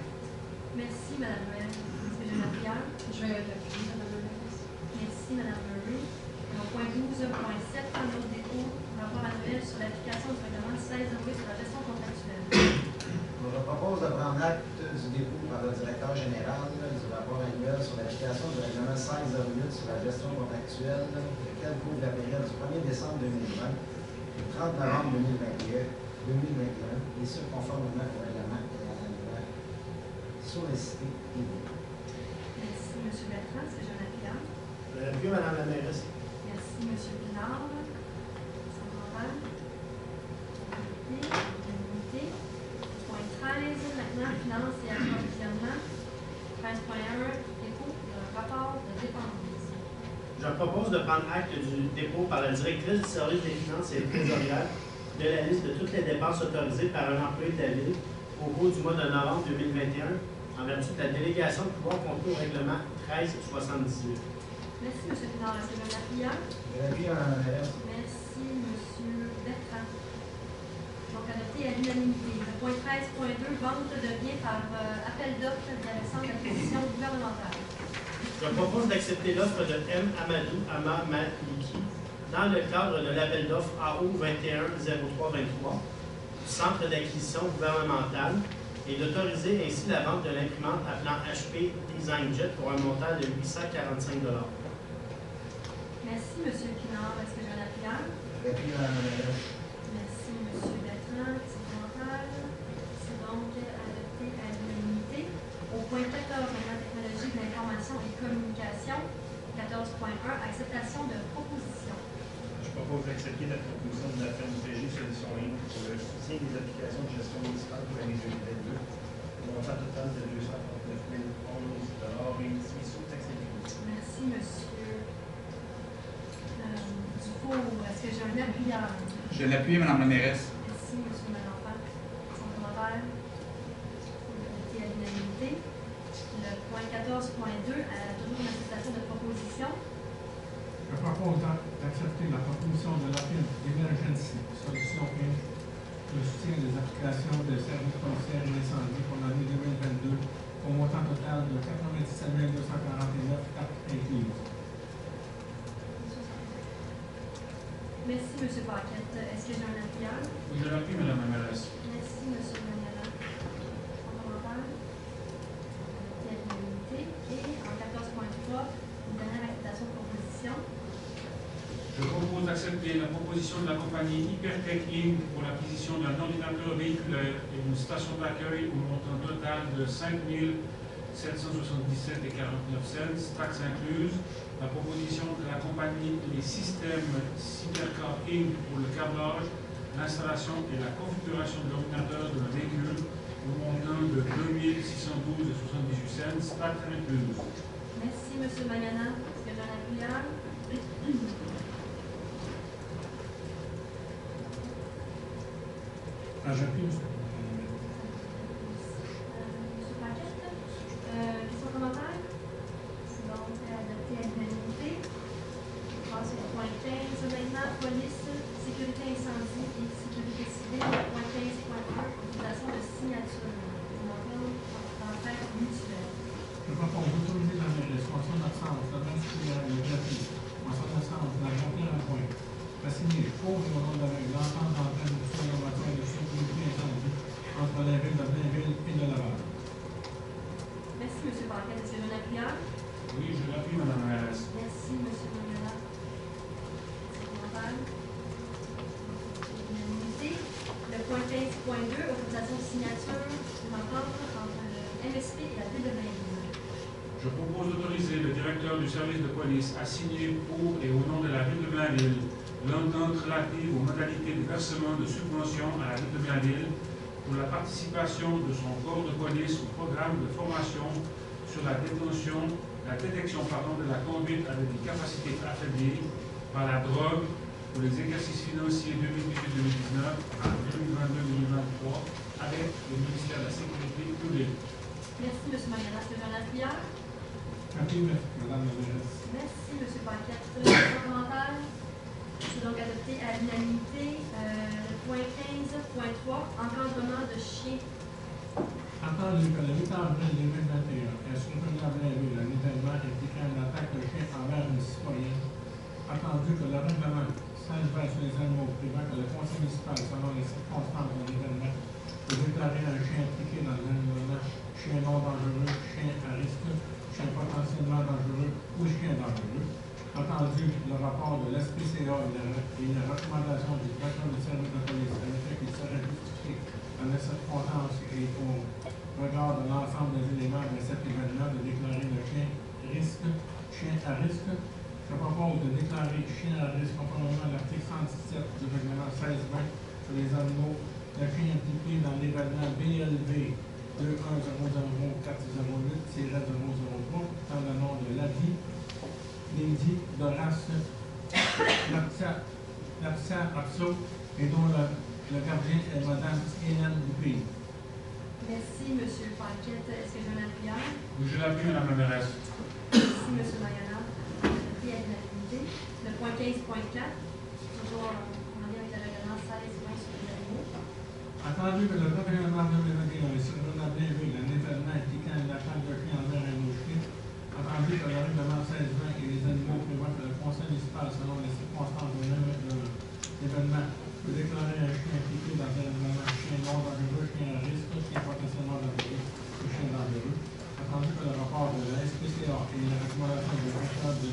Merci, Mme Murray. Est-ce que j'ai un appuyant? Je vais l'appuyer, Mme la ministre. Merci, Mme Murray. Au point 12.7, un autre dépôt, rapport annuel sur l'application du règlement 1608 sur la gestion contractuelle. Je propose de prendre acte du dépôt par le directeur général du rapport annuel sur l'application du règlement 1608 sur la gestion contractuelle, lequel couvre la période du 1er décembre 2020 au 30 novembre 2021, et ce conformément au règlement annuel sur les cités publiques. Merci, M. Bertrand. Est-ce que j'ai un appuyant? L'appui, Mme la mairesse. Merci, M. Pinard. Sans commentaire. Unanimité. Point 13, maintenant, finance et approvisionnement. 13.1, dépôt d'un rapport de dépendance. Je propose de prendre acte du dépôt par la directrice du service des finances et trésoriales de la liste de toutes les dépenses autorisées par un employé de la Ville au cours du mois de novembre 2021 en vertu de la délégation de pouvoir contenue au règlement 1378. Merci, M. Pinard. Est-ce que j'ai un appuyant? L'appui en RS. Merci, M. Bertrand. Donc, adopté à l'unanimité. Le point 13.2, vente de biens par appel d'offres via le centre d'acquisition gouvernementale. Je propose d'accepter l'offre de M. Amadou Ama Maliki dans le cadre de l'appel d'offres AO 210323 du centre d'acquisition gouvernementale et d'autoriser ainsi la vente de l'imprimante à plan HP DesignJet pour un montant de 845 $. Merci, M. Pinard. Est-ce que j'ai un appuyant? L'appui en RS. Merci, M. Bertrand. Petit commentaire. C'est donc adopté à l'unanimité. Au point 14, maintenant, technologie de l'information et communication. 14.1, acceptation de proposition. Je propose d'accepter la proposition de la firme PG Solutions Inc. pour le soutien des applications de gestion municipale pour l'année 2022. Le montant total de 239 011 réinitié sous taxe incluse. Merci, M. Dufour. Est-ce que j'ai un appuyant? Je l'appuie, Mme la mairesse. Merci, M. Malenfant. Son commentaire. Adopté à l'unanimité. Le point 14.2, toujours une acceptation de proposition. Je propose d'accepter la proposition de la firme Emergency Solutions Inc. pour le soutien des applications de services policiers et d'incendie pour l'année 2022 au montant total de 97 249 taxes incluses. Merci, M. Paquette. Est-ce que j'ai un appuyant? Je l'appuie, Mme la mairesse. Merci, M. Magnalan. Son commentaire. Adopté à l'unanimité. Et en 14.3, une dernière acceptation de proposition. Je propose d'accepter la proposition de la compagnie Hypertech Inc. pour l'acquisition d'un ordinateur véhiculaire et d'une station d'accueil au montant total de 5 777,49 $, taxes incluses. La proposition de la compagnie Les Systèmes Cybercar Inc. pour le câblage, l'installation et la configuration de l'ordinateur de le véhicule au montant de 2 612,78 $, taxes incluses. Merci, M. Mayana. Est-ce que j'ai un appuyeur? J'appuie, M. M. Paquette, question commentaire? Donc, adopté à l'unanimité. Je passe au point 15 maintenant. Police, sécurité incendie et sécurité civile. Point 15.1, utilisation de signature. Transfert mutuel. Je propose d'autoriser la mairesse, en son absence, la ministérielle et le gratuit, en son absence, la Jean-Pierre Lapointe, à signer pour et au nom de la règle l'entente d'entraîne mutuelle en matière de sécurité incendie entre les villes de Blainville et de Laval. Merci, M. Paquette. Est-ce que j'ai un appuyeur? Oui, je l'appuie, Madame la mairesse. Merci, M. Mayana. Commentaire? Unanimité. Le point 15.2, autorisation de signature d'une entente entre le MSP et la ville de Blainville. Je propose d'autoriser le directeur du service de police à signer pour et au nom de la ville de Blainville l'entente relative aux modalités de versement de subventions à la ville de Blainville pour la participation de son corps de police au programme de formation sur la détection de la conduite avec des capacités affaiblies par la drogue pour les exercices financiers 2018-2019 à 2022-2023 avec le ministère de la Sécurité publique. Merci, M. Mayana. Est-ce que j'ai un appuyeur? Appuyé, Madame la mairesse. Merci, M. Paquette. Sans commentaire. C'est donc adopté à l'unanimité. Le point 15.3, encadrement de chiens. Entendu que le 8 avril 2021 est survenu à Blainville un événement impliquant une attaque de chien envers une citoyenne, attendu que le règlement 16 sur les animaux prévoit que le conseil municipal, selon les circonstances de l'événement, peut déclarer un chien impliqué dans un événement chien non dangereux, chien à risque, chien potentiellement dangereux ou chien dangereux. Entendu le rapport de l'SPCA et la recommandation du directeur du service de police à l'effet qu'il serait justifié dans les circonstances et au regard de l'ensemble des éléments de cet événement de déclarer le chien à risque. Je propose de déclarer chien à risque conformément à l'article 117 du règlement 1620 sur les animaux de chien impliqués dans l'événement BLV 2100408-003 dans le nom de l'ADI, Lady Doras Lapsa Abso et dont le gardien est Mme Hélène Dupuis. Merci, M. Paquette. Est-ce que j'ai un appuyeur? Oui, je l'appuie, Madame la mairesse. Merci, M. Mayana. Adopté à l'unanimité. Le point 15.4, toujours en lien avec le règlement 16 sur les animaux. Attendu que le 21 mars 2021 est survenu à Blainville un événement impliquant une attaque de chien envers un autre chien, attendu que le règlement 1620 et les animaux prévoient que le conseil municipal, selon les circonstances de l'événement, peut déclarer un chien impliqué dans un événement chien non dangereux, chien à risque, chien potentiellement dangereux ou chien dangereux, attendu que le rapport de la SPCA et la recommandation du directeur du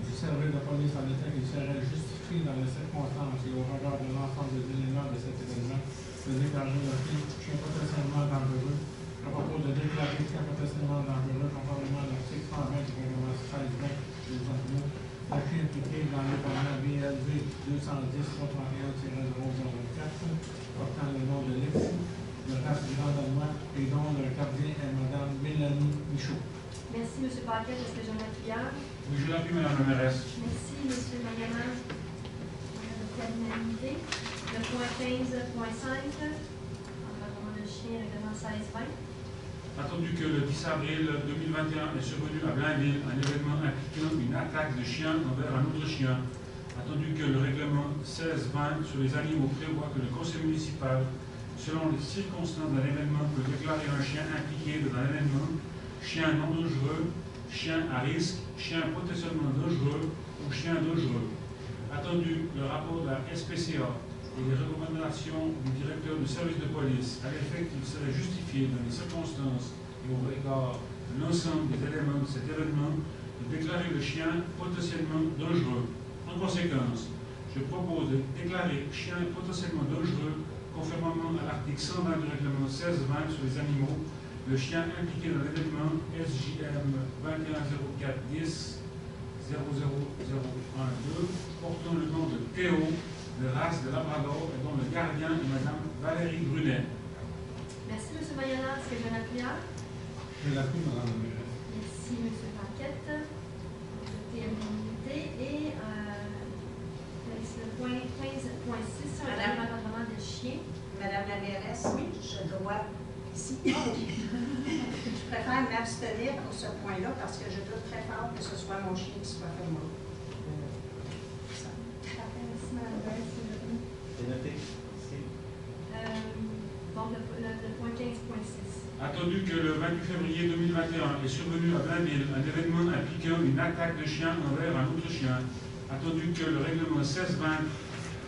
service de police en effet qu'il serait justifié dans les circonstances et au regard de l'ensemble des éléments de cet événement de déclarer le chien potentiellement dangereux. Je propose de déclarer le chien potentiellement dangereux conformément à l'article 120 du règlement 1620 des animaux, le chien impliqué dans l'événement BLV 210-31-004 portant le nom de Lexi, de race Grand Danois et dont le gardien est Mme Mélanie Michaud. Merci, M. Paquette. Est-ce que j'ai un appuyeur? Oui, je l'appuie, Madame la mairesse. Merci, M. Mayana. Adopté à l'unanimité. Le point 15.5, encadrement de chien, règlement 1620. Attendu que le 10 avril 2021 est survenu à Blainville un événement impliquant une attaque de chien envers un autre chien, attendu que le règlement 1620 sur les animaux prévoit que le conseil municipal, selon les circonstances d'un événement, peut déclarer un chien impliqué dans l'événement chien non dangereux, chien à risque, chien potentiellement dangereux ou chien dangereux. Attendu le rapport de la SPCA et les recommandations du directeur du service de police à l'effet qu'il serait justifié dans les circonstances et au regard de l'ensemble des éléments de cet événement de déclarer le chien potentiellement dangereux. En conséquence, je propose de déclarer chien potentiellement dangereux conformément à l'article 120 du règlement 1620 sur les animaux, le chien impliqué dans l'événement SJM 210410 00012 portant le nom de Théo, de race de Labrador, et dont le gardien est Mme Valérie Brunet. Merci, M. Mayana. Est-ce que j'ai un appuyeur? Je l'appuie, Mme la mairesse. Merci, Merci, M. Paquette. Adopté à l'unanimité. Et le point 15.6 sur l'encadrement des chiens. Madame la mairesse, je dois ici. Je préfère m'abstenir pour ce point-là parce que je doute très fort que ce soit mon chien qui soit fait mort. Merci, Mme Grace. C'est noté. Donc, le point 15.6. Attendu que le 28 février 2021 est survenu à Blainville un événement impliquant une attaque de chien envers un autre chien, attendu que le règlement 1620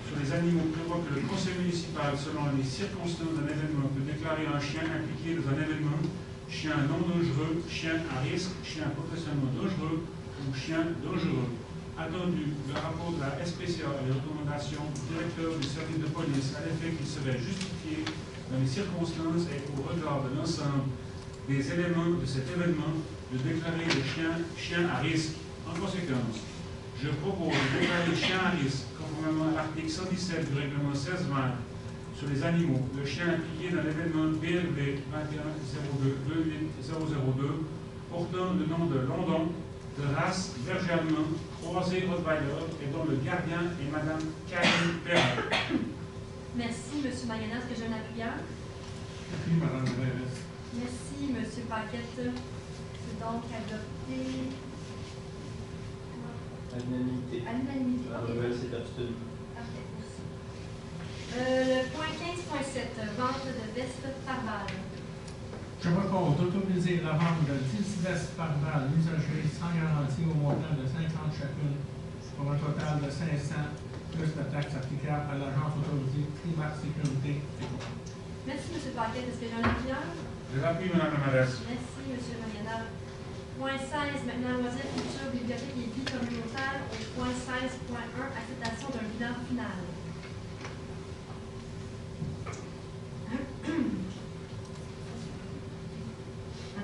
sur les animaux prévoit que le conseil municipal, selon les circonstances d'un événement, peut déclarer un chien impliqué dans un événement, chien non dangereux, chien à risque, chien potentiellement dangereux ou chien dangereux. Attendu le rapport de la SPCA et les recommandations du directeur du service de police à l'effet qu'il serait justifié dans les circonstances et au regard de l'ensemble des éléments de cet événement de déclarer le chien à risque. En conséquence, je propose de déclarer le chien à risque, conformément à l'article 117 du règlement 1620 sur les animaux, le chien impliqué dans l'événement BLV 21-02-2002 portant le nom de London, de race berger allemand, croisé Rottweiler et dont le gardien est Mme Karine Perrin. Merci, M. Mariana. Est-ce que j'ai un appuyant? Oui, Mme la mairesse. Merci, M. Paquette. C'est donc adopté. À l'unanimité. À l'unanimité. La nouvelle s'est abstenue. Parfait, merci. Le point 15.7, vente de vestes par balle. Je propose d'autoriser la vente de 10 vestes par balle usagées sans garantie au montant de 50 chacune, pour un total de 500, plus la taxe applicable à l'agence autorisée Climat Sécurité. Merci, M. Paquette. Est-ce que j'ai un appuyant? Je l'appuie, Mme la mairesse. Merci, M. Mariana. Point 16, maintenant, loisirs, culture, bibliothèque et vie communautaire. Au point 16.1, acceptation d'un bilan final.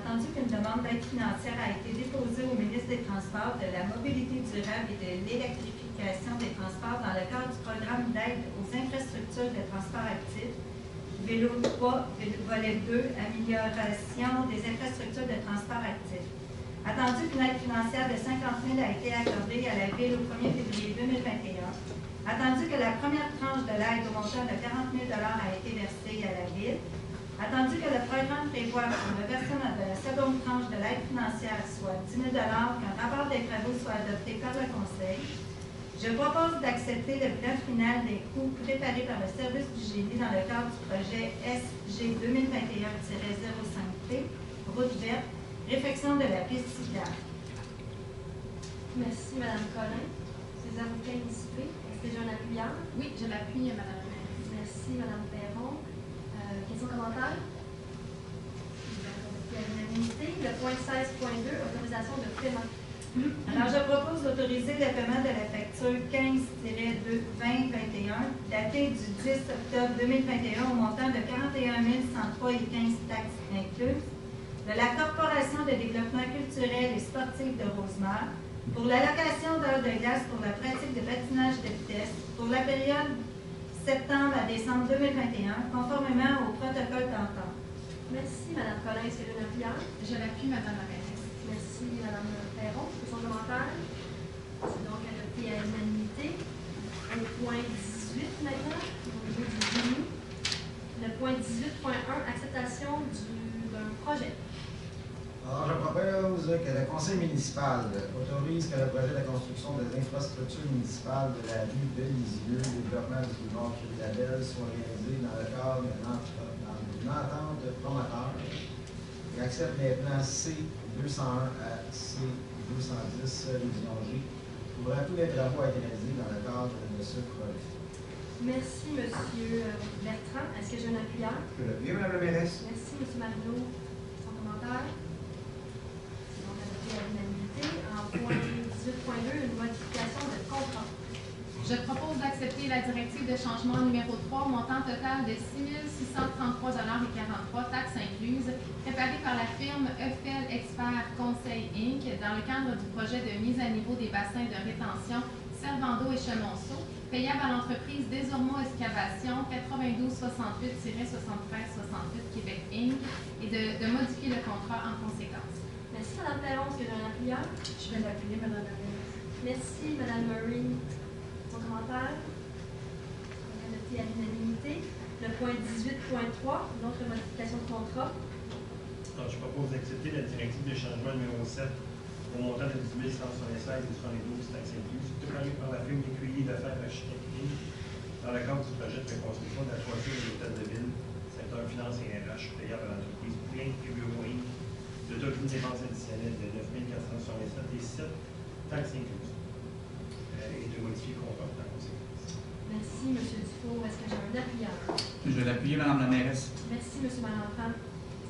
Attendu qu'une demande d'aide financière a été déposée au ministre des Transports, de la Mobilité durable et de l'électrification des transports dans le cadre du programme d'aide aux infrastructures de transport actifs, Vélo 3, volet 2, amélioration des infrastructures de transport actifs. Attendu qu'une aide financière de 50 000 a été accordée à la Ville au 1er février 2021. Attendu que la première tranche de l'aide au montant de 40 000 a été versée à la Ville. Attendu que le programme prévoit pour le versement de la seconde tranche de l'aide financière soit 10 000 qu'un rapport des travaux soit adopté par le Conseil, je propose d'accepter le bilan final des coûts préparés par le service du génie dans le cadre du projet SG 2021-05P, route verte, réfection de la piste cyclable. Merci, Mme Collin. Ces avocats anticipés. Est-ce que j'ai un appuyant? Oui, je l'appuie, Mme la mairesse. Merci, Mme Perron. Questions, commentaires? À l'unanimité. Le point 16.2, autorisation de paiement. Alors, je propose d'autoriser le paiement de la facture 15-2-2021, datée du 10 octobre 2021 au montant de 41 103,15 taxes incluses, de la Corporation de développement culturel et sportif de Rosemère pour l'allocation d'heures de glace pour la pratique de patinage de vitesse pour la période septembre à décembre 2021, conformément au protocole d'entente. Merci, Mme Collin. Est-ce que j'ai un appuyant? Je l'appuie, Mme la mairesse. Merci, Mme Perron. Questions, commentaires? C'est donc adopté à l'unanimité. Au point 18 maintenant, au niveau du génie. Le point 18.1, acceptation d'un projet. Alors, je propose que le conseil municipal autorise que le projet de construction des infrastructures municipales de la rue de Lisieux, développement du boulevard Curie-Labelle, soit réalisé dans le cadre d'une entente promoteur et accepte les plans C201 à C210 révision G, couvrant tous les travaux à être réalisés dans le cadre de ce projet. Merci, M. Bertrand. Est-ce que j'ai un appuyant? Je l'appuie, Mme la mairesse. Merci, M. Marino. Son commentaire? À l'unanimité. En point 18.2, une modification de contrat. Je propose d'accepter la directive de changement numéro 3, montant total de 6 633,43 taxes incluses, préparée par la firme Eiffel Expert Conseil Inc. dans le cadre du projet de mise à niveau des bassins de rétention Servando et Chenonceau, payable à l'entreprise Desormeaux Excavation 9268-7368 Québec Inc. et de modifier le contrat en conséquence. Merci, Mme Perron. Est-ce que j'ai un appuyeur? Je vais l'appuyer, Mme la mairesse. Merci, Mme Murray. Son commentaire? Adopté à l'unanimité. Le point 18.3, une autre modification de contrat. Alors, je propose d'accepter la directive de changement numéro 7 au montant de 10 176 et 72 taxes incluses, préparée par la firme d'écuyer d'affaires architecture dans le cadre du projet de reconstruction de la toiture de l'hôtel de ville, secteur finance et RH, payable à l'entreprise Poulain et Bureau Inc. de toute une dépense additionnelle de 9 467 et 7 taxes incluses. Et de modifier le contrat en conséquence. Merci, M. Dufault. Est-ce que j'ai un appuyeur? Je vais l'appuyer, Mme la mairesse. Merci, M. Malenfant.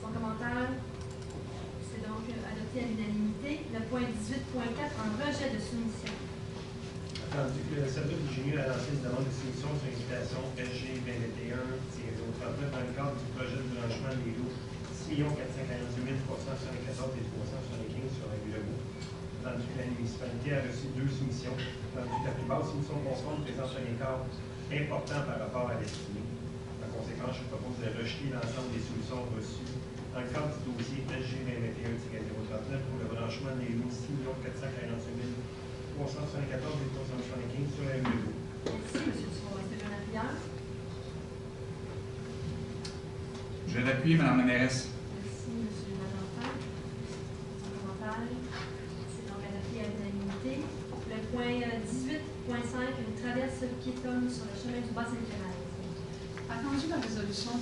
Son commentaire? C'est donc adopté à l'unanimité. Le point 18.4, un rejet de soumission. Attendu que le service du génie a lancé une demande de soumission sur invitation SG 2021-039 dans le cadre du projet de branchement des lots 6 448 374 et 375 sur la rue Legault. Attendu que la municipalité a reçu 2 soumissions. Attendu que la plus basse soumission conforme présente un écart important par rapport à l'estimé. En conséquence, je propose de rejeter l'ensemble des solutions reçues dans le cadre du dossier SG 2021-039 pour le branchement des lots 6 448 374 et 375 sur la rue Legault. Merci, M. Dufault. Est-ce que j'ai un appuyeur? Je vais l'appuyer, Mme la mairesse. Merci, M. Malenfant. Son commentaire? C'est donc adopté à l'unanimité. Le point 18.5, une traverse piétonne sur le chemin du Bas-Sainte-Thérèse. Attendu la résolution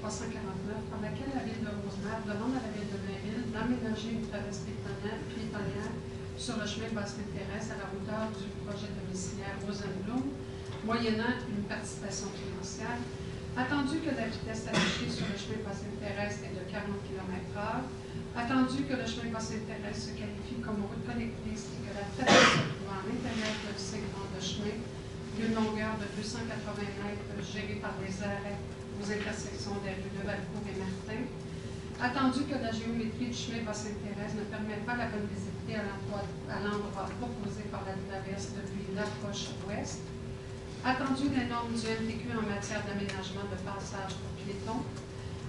2021-10-349 par laquelle la Ville de Rosemère demande à la Ville de Blainville d'aménager une traverse piétonnière sur le chemin Basse-Sainte-Thérèse à la hauteur du projet domiciliaire Rosenblum, moyennant une participation financière. Attendu que la vitesse affichée sur le chemin Basse-Sainte-Thérèse est de 40 km/h, attendu que le chemin Basse-Sainte-Thérèse se qualifie comme route collectrice et que la traverse se trouve à l'intérieur du segment de chemin d'une longueur de 280 mètres gérée par des arrêts aux intersections des rues de Valcourt et Martin, attendu que la géométrie du chemin Basse-Sainte-Thérèse ne permet pas la bonne visibilité à l'endroit proposé par la traverse depuis l'approche ouest, attendu les normes du MTQ en matière d'aménagement de passage pour piétons,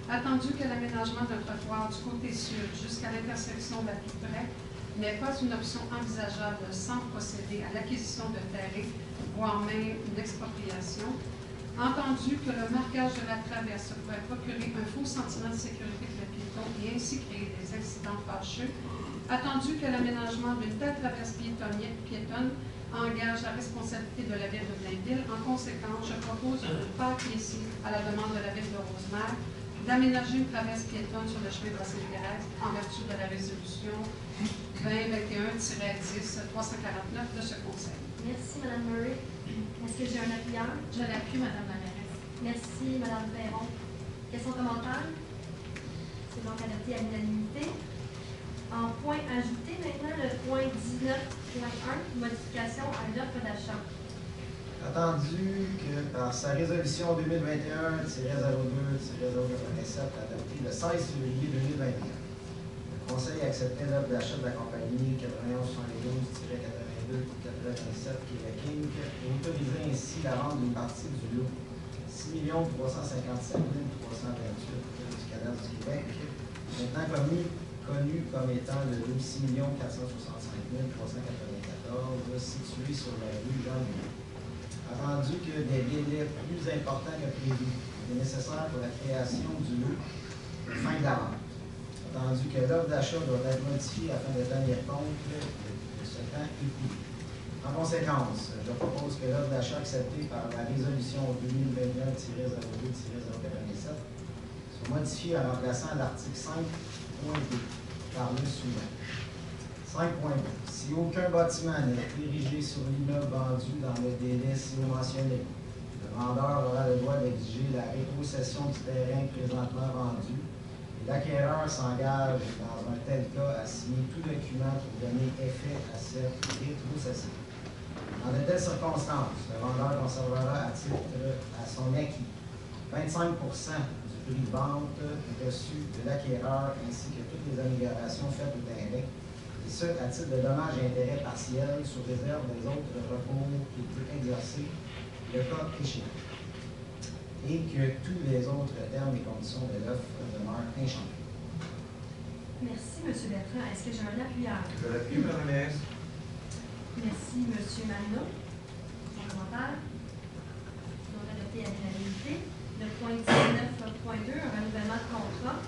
attendu que l'aménagement d'un trottoir du côté sud jusqu'à l'intersection la plus près n'est pas une option envisageable sans procéder à l'acquisition de terrain, voire même une expropriation, entendu que le marquage de la traverse pourrait procurer un faux sentiment de sécurité pour le piéton et ainsi créer des accidents fâcheux, attendu que l'aménagement d'une telle traverse piétonne engage la responsabilité de la Ville de Blainville. En conséquence, je propose de pas ici, à la demande de la Ville de Rosemère, d'aménager une traverse piétonne sur le chemin de Basse-Sainte-Thérèse en vertu de la résolution 2021-10-349 de ce Conseil. Merci, Mme Murray. Est-ce que j'ai un appuyeur? Je l'appuie, Mme la mairesse. Merci, Mme Perron. Questions, commentaires? C'est donc adopté à l'unanimité. En point ajouté, maintenant, le point 19.1, modification à l'offre d'achat. Attendu que par sa résolution 2021-02-087 adoptée le 16 février 2021, le Conseil a accepté l'offre d'achat de la compagnie 9172-82-87 Québec Inc. et autorisé ainsi la vente d'une partie du lot 6 357 328 du cadastre du Québec, maintenant connu comme étant le lot 6 465 394 situé sur la rue Jean-Louis. Attendu que des délais plus importants que prévu est nécessaire pour la création du lot de fin de la vente. Attendu que l'offre d'achat doit être modifiée afin de tenir compte de ce temps écoulé. En conséquence, je propose que l'offre d'achat acceptée par la résolution 2021-02-087 soit modifiée en remplaçant l'article 5.2 par le suivant. 5.2. Si aucun bâtiment n'est érigé sur l'immeuble vendu dans le délai ci-haut mentionné, le vendeur aura le droit d'exiger la rétrocession du terrain présentement vendu et l'acquéreur s'engage dans un tel cas à signer tout document pour donner effet à cette rétrocession. Dans de telles circonstances, le vendeur conservera à son acquis 25% du prix de vente reçu de l'acquéreur ainsi que toutes les améliorations faites au terrain, et ce, à titre de dommages et intérêts partiels, sous réserve des autres recours qu'il peut exercer, le cas échéant, et que tous les autres termes et conditions de l'offre demeurent inchangés. Merci, M. Bertrand. Est-ce que j'ai un appuyeur? Je l'appuie, Mme la mairesse. Merci, M. Marino. Son commentaire. Donc, adopté à l'unanimité. Le point 19.2, un renouvellement de contrat.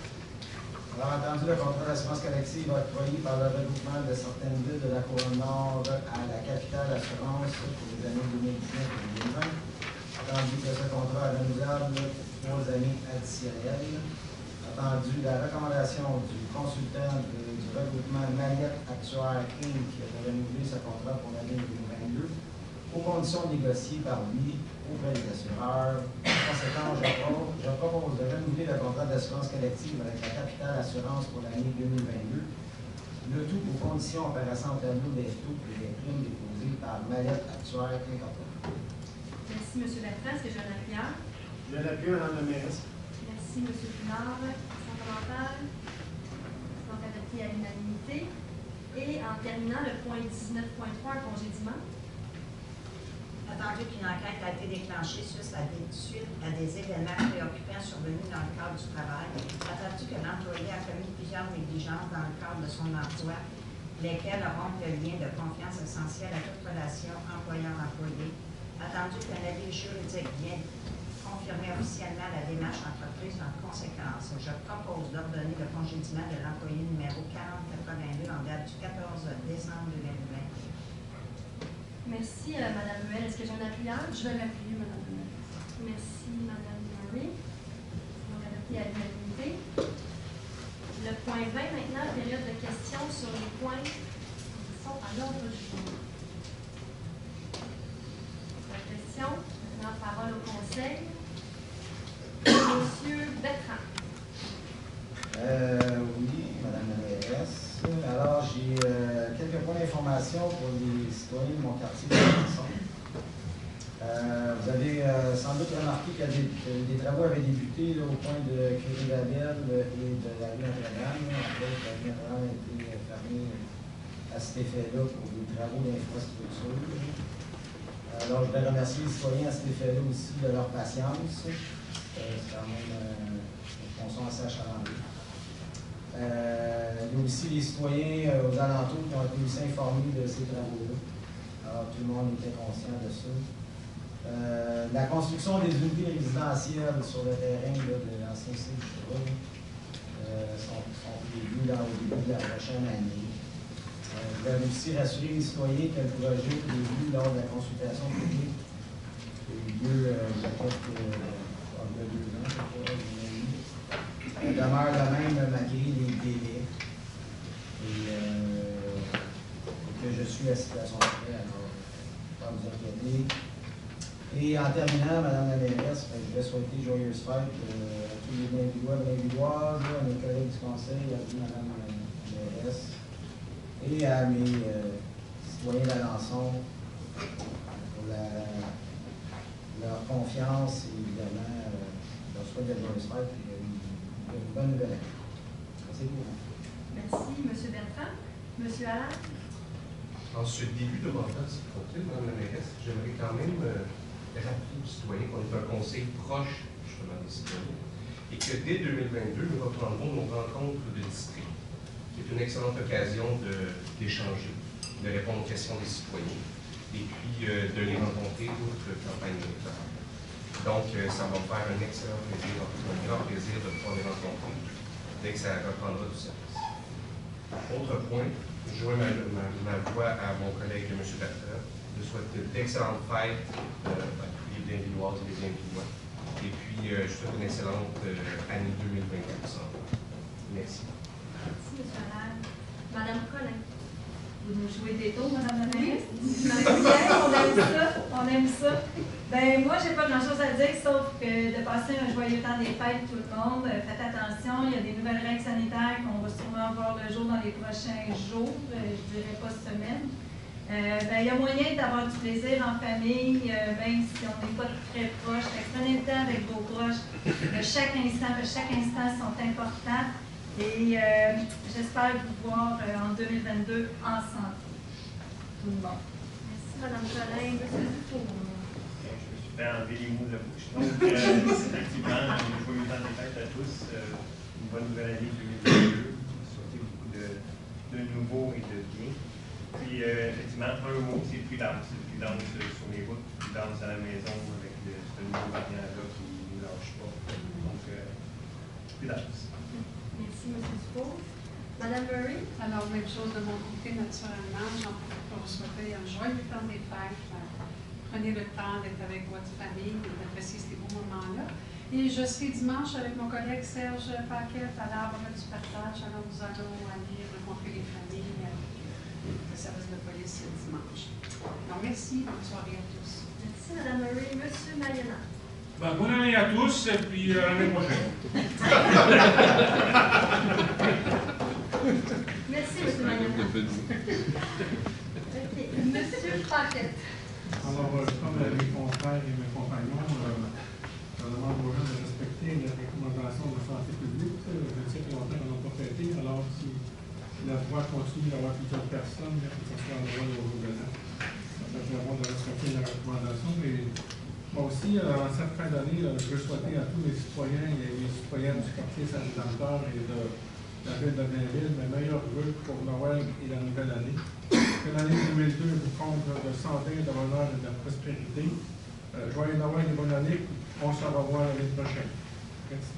Alors, entendu, le contrat d'assurance collective octroyé par le regroupement de certaines villes de la Couronne-Nord à la Capitale Assurance pour les années 2019 et 2020. Attendu que ce contrat est renouvelable pour 3 années additionnelles. Attendu la recommandation du consultant du regroupement Maniette Actuaire Inc. de renouveler ce contrat pour l'année 2022 aux conditions négociées par lui auprès des assureurs. En conséquence, je propose de renouveler le contrat d'assurance collective avec la Capitale Assurance pour l'année 2022, le tout aux conditions apparaissant au tableau des taux et des primes déposées par Maniette Actuaire Inc. Merci, M. Bertrand. Est-ce que j'ai un appuyeur? Je l'appuie, Mme la mairesse. Merci, M. Pinard. Son commentaire. Donc, adopté à l'unanimité. Et en terminant, le point 19.3, un congédiement. Attendu qu'une enquête a été déclenchée suite à des événements préoccupants survenus dans le cadre du travail, attendu que l'employé a commis plusieurs négligences dans le cadre de son emploi, lesquelles rompent le lien de confiance essentiel à toute relation employeur-employé, attendu qu'un avis juridique vient confirmer officiellement la démarche entreprise en conséquence. Je propose d'ordonner le congédiement de l'employé numéro 4082 en date du 14 décembre 2020. Merci, Mme Ruel. Est-ce que j'ai un appuyeur? Je vais l'appuyer, Mme Ruel. Merci, Mme Murray. Donc, adopté à l'unanimité. Le point 20 maintenant, période de questions sur les points qui sont à l'ordre du jour. La question, maintenant, parole au Conseil. Monsieur Bertrand. Oui, Mme la mairesse. Alors, j'ai quelques points d'information pour les citoyens de mon quartier de Lançon. Vous avez sans doute remarqué que des travaux avaient débuté là, au point de Curie-Labelle et de la rue Notre-Dame. En fait, la rue Notre-Dame a été fermée à cet effet-là pour des travaux d'infrastructure. Alors, je voudrais remercier les citoyens à cet effet-là aussi de leur patience. C'est quand même une fonction assez achalandée. Il y a aussi les citoyens aux alentours qui ont été aussi informés de ces travaux-là. Alors, tout le monde était conscient de ça. La construction des unités résidentielles sur le terrain là, de l'ancien site du Cheval sont prévues dans le début de la prochaine année. Je voulais aussi rassurer les citoyens que le projet prévu lors de la consultation publique qui a eu lieu il y a quelques 2 ans, je crois, demeure de même malgré les délais et que je suis à la situation près, alors pas vous inquiéter. Et en terminant, Mme la mairesse, je vais souhaiter joyeuses fêtes à tous les Blainvillois et Blainvilloises, à mes collègues du conseil, à vous, Mme la mairesse, et à mes citoyens d'Alençon pour leur confiance et évidemment leur souhaite de joyeuses fêtes. Une bonne nouvelle. C'est tout. Merci, M. Bertrand. M. Allain. En ce début de mandat, s'il vous plaît, Mme la mairesse, j'aimerais quand même rappeler aux citoyens qu'on est un conseil proche justement des citoyens et que dès 2022, nous reprendrons nos rencontres de district. C'est une excellente occasion d'échanger, de répondre aux questions des citoyens et puis de les rencontrer outre campagne électorale. Donc, ça va me faire un excellent plaisir, un grand plaisir de pouvoir les rencontrer dès que ça reprendra du service. Autre point, je joins ma voix à mon collègue M. Bertrand. Je souhaite d'excellentes fêtes à tous les Blainvilloises et les Blainvillois. Et puis, je souhaite une excellente année 2024. Merci. Merci, M. Allain. Mme Collin. Vous nous jouez des tours, Mme la mairesse? On aime ça, on aime ça. Ben moi, j'ai pas grand-chose à dire, sauf que de passer un joyeux temps des fêtes, tout le monde. Faites attention, il y a des nouvelles règles sanitaires qu'on va sûrement voir le jour dans les prochains jours, je dirais pas semaines. Il y a moyen d'avoir du plaisir en famille, même si on n'est pas très proche. Prenez le temps avec vos proches. Chaque instant sont importants. Et j'espère vous voir en 2022 en santé. Tout le monde. Merci, Mme Collin. M. Dufour. Je me suis fait enlever les mots de la bouche. Donc, effectivement, joyeux temps des fêtes à tous. Une bonne nouvelle année 2022. Souhaitez de nouveau et de bien. Puis, effectivement, un mot, c'est prudence. Prudence sur les routes, prudence à la maison avec ce nouveau variant-là qui ne nous lâche pas. Donc, prudence. Merci, M. Dufault. Madame Murray? Alors, même chose de mon côté, naturellement. J'en profite pour vous souhaiter un joyeux temps des fêtes. Prenez le temps d'être avec votre famille et d'apprécier ces beaux moments-là. Et je serai dimanche avec mon collègue Serge Paquette à l'Arbre du Partage. Alors, nous allons aller rencontrer les familles avec le service de police dimanche. Alors, merci. Bonne soirée à tous. Merci, Mme Murray. Monsieur Mayena. Bonne année à tous et puis à l'année prochaine. Merci, M. Mayena. Monsieur Paquette. Alors, comme mes confrères et mes compagnons, je demande aux gens de respecter les recommandations de santé publique. Je sais que longtemps on n'a pas fêté, alors si la voie continue d'avoir plusieurs personnes, que ce soit en droit au gouvernement, ça peut être bon de respecter les recommandations. Mais moi aussi, en cette fin d'année, je veux souhaiter à tous les citoyens et les citoyennes du quartier Saint-Jean-d'Or et de la ville de Blainville mes meilleurs vœux pour Noël et la nouvelle année. Que l'année 2002 vous compte de santé, de bonheur et de prospérité. Joyeux Noël et bonne année. On se revoit l'année prochaine. Merci.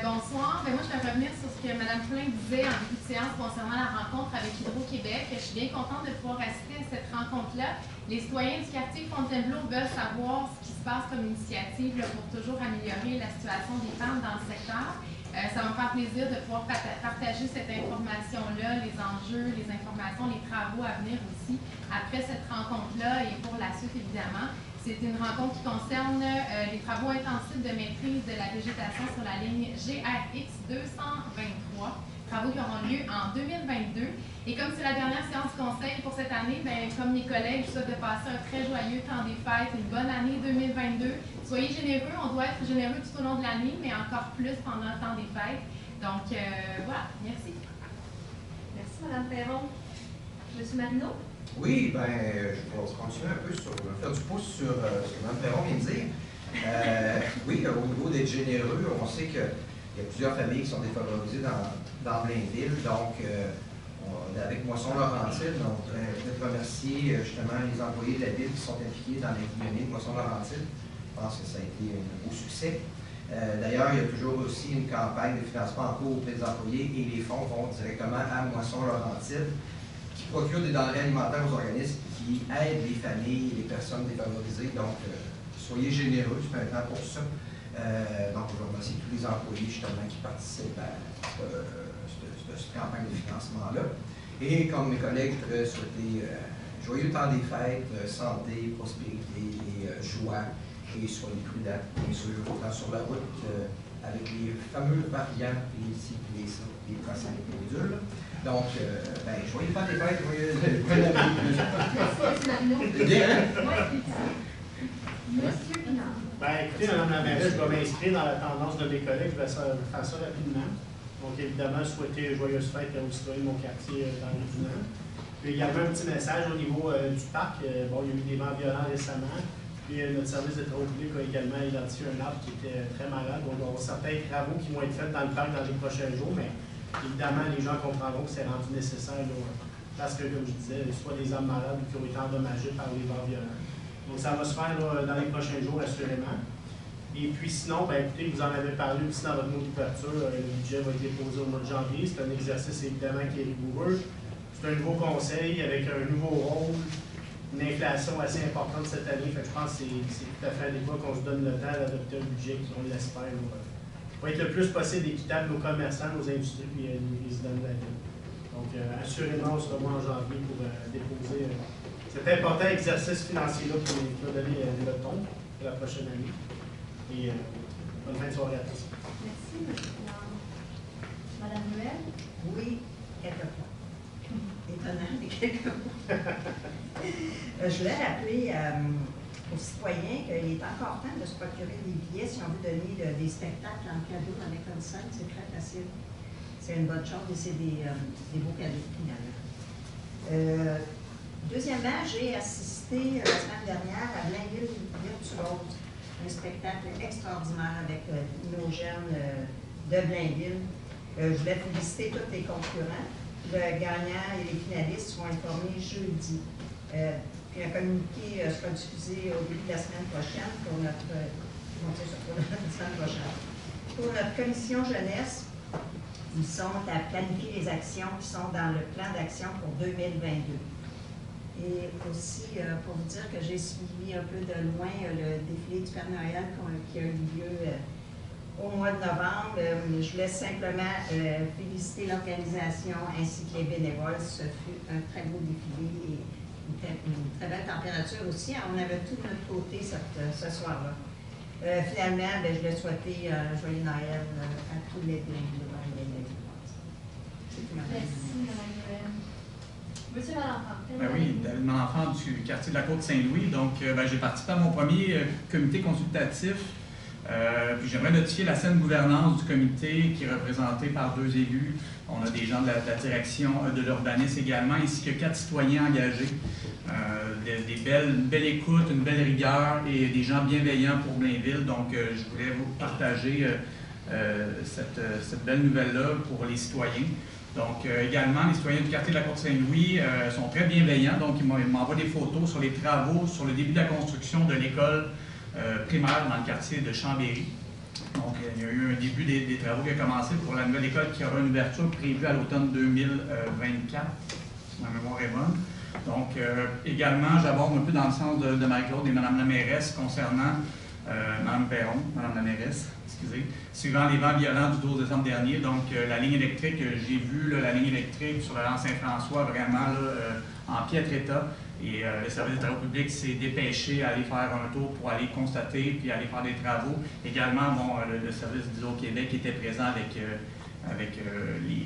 Bonsoir. Moi, je vais revenir sur ce que Mme Poulin disait en début de séance concernant la rencontre avec Hydro-Québec. Je suis bien contente de pouvoir assister à cette rencontre-là. Les citoyens du quartier Fontainebleau veulent savoir ce qui se passe comme initiative pour toujours améliorer la situation des femmes dans le secteur. Ça va me faire plaisir de pouvoir partager cette information-là, les enjeux, les informations, les travaux à venir aussi après cette rencontre-là et pour la suite, évidemment. C'est une rencontre qui concerne les travaux intensifs de maîtrise de la végétation sur la ligne GRX 223, travaux qui auront lieu en 2022. Et comme c'est la dernière séance du conseil pour cette année, comme mes collègues, je souhaite de passer un très joyeux temps des fêtes, une bonne année 2022. Soyez généreux, on doit être généreux tout au long de l'année, mais encore plus pendant le temps des fêtes. Donc, voilà, merci. Merci, Mme Perron. M. Marino? Oui, je vais continuer un peu sur faire du pouce sur ce que Mme Perron vient de dire. Oui, au niveau d'être généreux, on sait qu'il y a plusieurs familles qui sont défavorisées dans Blainville. Donc, avec Moisson Laurentide, on voudrait peut-être remercier justement les employés de la ville qui sont impliqués dans les réunions de Moisson Laurentide. Je pense que ça a été un beau succès. D'ailleurs, il y a toujours aussi une campagne de financement en cours auprès des employés et les fonds vont directement à Moisson Laurentide, qui procure des denrées alimentaires aux organismes qui aident les familles et les personnes défavorisées. Donc, soyez généreux, c'est un temps pour ça. Donc, je veux remercier tous les employés justement qui participent à cette campagne de financement-là. Et comme mes collègues, je voudrais souhaiter joyeux temps des fêtes, santé, prospérité et joie. Et soyez prudents, bien sûr, autant sur la route avec les fameux variants, les ci, les ça, les tracés avec les modules. Donc, joyeux temps des fêtes, joyeux bonne année. Merci, M. Marino. C'est bien, hein? Oui, Monsieur Pinard. Écoutez, Mme la mairesse, je vais m'inscrire dans la tendance de mes collègues. Je vais faire ça rapidement. Donc, évidemment, souhaiter joyeuses fêtes aux citoyens de mon quartier dans le Nord. Puis également un petit message au niveau du parc. Il y a eu des vents violents récemment. Puis notre service de travaux publics a également identifié un arbre qui était très malade. Donc, on va avoir certains travaux qui vont être faits dans le parc dans les prochains jours, mais évidemment, les gens comprendront que c'est rendu nécessaire là, parce que, comme je disais, soit des arbres malades qui ont été endommagés par les vents violents. Donc, ça va se faire là, dans les prochains jours, assurément. Et puis sinon, écoutez, vous en avez parlé aussi dans votre mot d'ouverture, le budget va être déposé au mois de janvier. C'est un exercice évidemment qui est rigoureux. C'est un nouveau conseil avec un nouveau rôle, une inflation assez importante cette année. Fait que je pense que c'est tout à fait adéquat qu'on se donne le temps d'adopter un budget qui, on l'espère, va être le plus possible équitable aux commerçants, aux industries et les résidents de la ville. Donc, assurément, on se revoit en janvier pour déposer cet important exercice financier-là qui va donner le ton pour la prochaine année. Et bonne fin de soirée à tous. Merci, M. Pinard. Mme Ruel? Oui, quelques points. Étonnant, mais quelques points. Je voulais rappeler aux citoyens qu'il est encore temps de se procurer des billets si on veut donner des spectacles en cadeau dans les concerts. C'est très facile. C'est une bonne chose et c'est des beaux cadeaux, finalement. Deuxièmement, j'ai assisté la semaine dernière à Blainville Virtuose, un spectacle extraordinaire avec nos jeunes de Blainville. Je voulais féliciter tous les concurrents. Le gagnant et les finalistes seront informés jeudi. Puis un communiqué sera diffusé au début de la semaine prochaine pour notre, Pour notre commission jeunesse, ils sont à planifier les actions qui sont dans le plan d'action pour 2022. Et aussi, pour vous dire que j'ai suivi un peu de loin le défilé du Père Noël qui a eu lieu au mois de novembre. Je voulais simplement féliciter l'organisation ainsi que les bénévoles. Ce fut un très beau défilé et une très belle température aussi. On avait tout de notre côté ce soir-là. Finalement, je voulais souhaiter un joyeux Noël à tous les bénévoles. Merci, Mme Noël. Monsieur Malenfant. Oui, David Malenfant du quartier de la Côte-Saint-Louis. Donc, j'ai participé à mon premier comité consultatif. Puis j'aimerais notifier la saine gouvernance du comité qui est représenté par 2 élus. On a des gens de la direction de l'urbanisme également, ainsi que 4 citoyens engagés. Une belle écoute, une belle rigueur et des gens bienveillants pour Blainville. Donc, je voulais vous partager cette belle nouvelle-là pour les citoyens. Donc, également, les citoyens du quartier de la Côte-Saint-Louis sont très bienveillants. Donc, ils m'envoient des photos sur les travaux, sur le début de la construction de l'école primaire dans le quartier de Chambéry. Donc, il y a eu un début des travaux qui a commencé pour la nouvelle école qui aura une ouverture prévue à l'automne 2024, si ma mémoire est bonne. Donc, également, j'aborde un peu dans le sens de Marie-Claude et Mme la mairesse concernant Mme Perron, Mme la mairesse, excusez, suivant les vents violents du 12 décembre dernier. Donc, la ligne électrique, j'ai vu la ligne électrique sur la rue Saint-François vraiment en piètre état. Et le service des travaux publics s'est dépêché à aller faire un tour pour aller constater puis aller faire des travaux. Également, le service d'Hydro-Québec était présent avec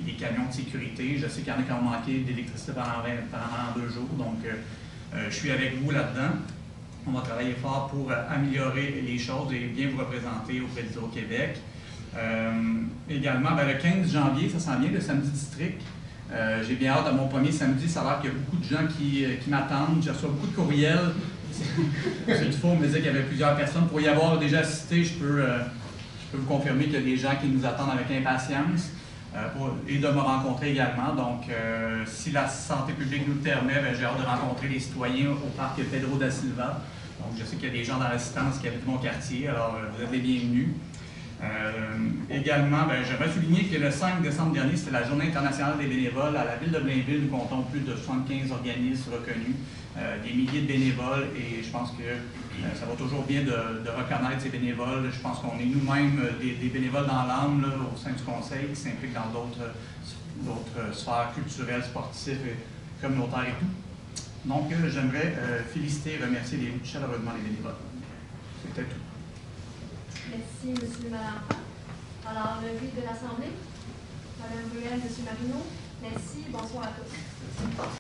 les camions de sécurité. Je sais qu'il y en a qui ont manqué d'électricité pendant 2 jours. Donc, je suis avec vous là-dedans. On va travailler fort pour améliorer les choses et bien vous représenter auprès d'Hydro-Québec. Également, le 15 janvier, ça s'en vient, le samedi district. J'ai bien hâte à mon premier samedi. Ça a l'air qu'il y a beaucoup de gens qui m'attendent. Je reçois beaucoup de courriels. Il faut me dire qu'il y avait plusieurs personnes. Pour y avoir déjà assisté, je peux vous confirmer qu'il y a des gens qui nous attendent avec impatience et de me rencontrer également. Donc, si la santé publique nous le permet, j'ai hâte de rencontrer les citoyens au parc Pedro da Silva. Donc, je sais qu'il y a des gens dans l'assistance qui habitent mon quartier. Alors, vous êtes les bienvenus. Également, j'aimerais souligner que le 5 décembre dernier, c'était la Journée internationale des bénévoles. À la ville de Blainville, nous comptons plus de 75 organismes reconnus, des milliers de bénévoles, et je pense que ça va toujours bien de reconnaître ces bénévoles. Je pense qu'on est nous-mêmes des bénévoles dans l'âme au sein du Conseil, qui s'impliquent dans d'autres sphères culturelles, sportives, communautaires et tout. Donc, j'aimerais féliciter et remercier chaleureusement les bénévoles. C'était tout. Merci, M. Malenfant. Alors, le leader de l'Assemblée, Mme Ruel, M. Marino, merci. Bonsoir à tous.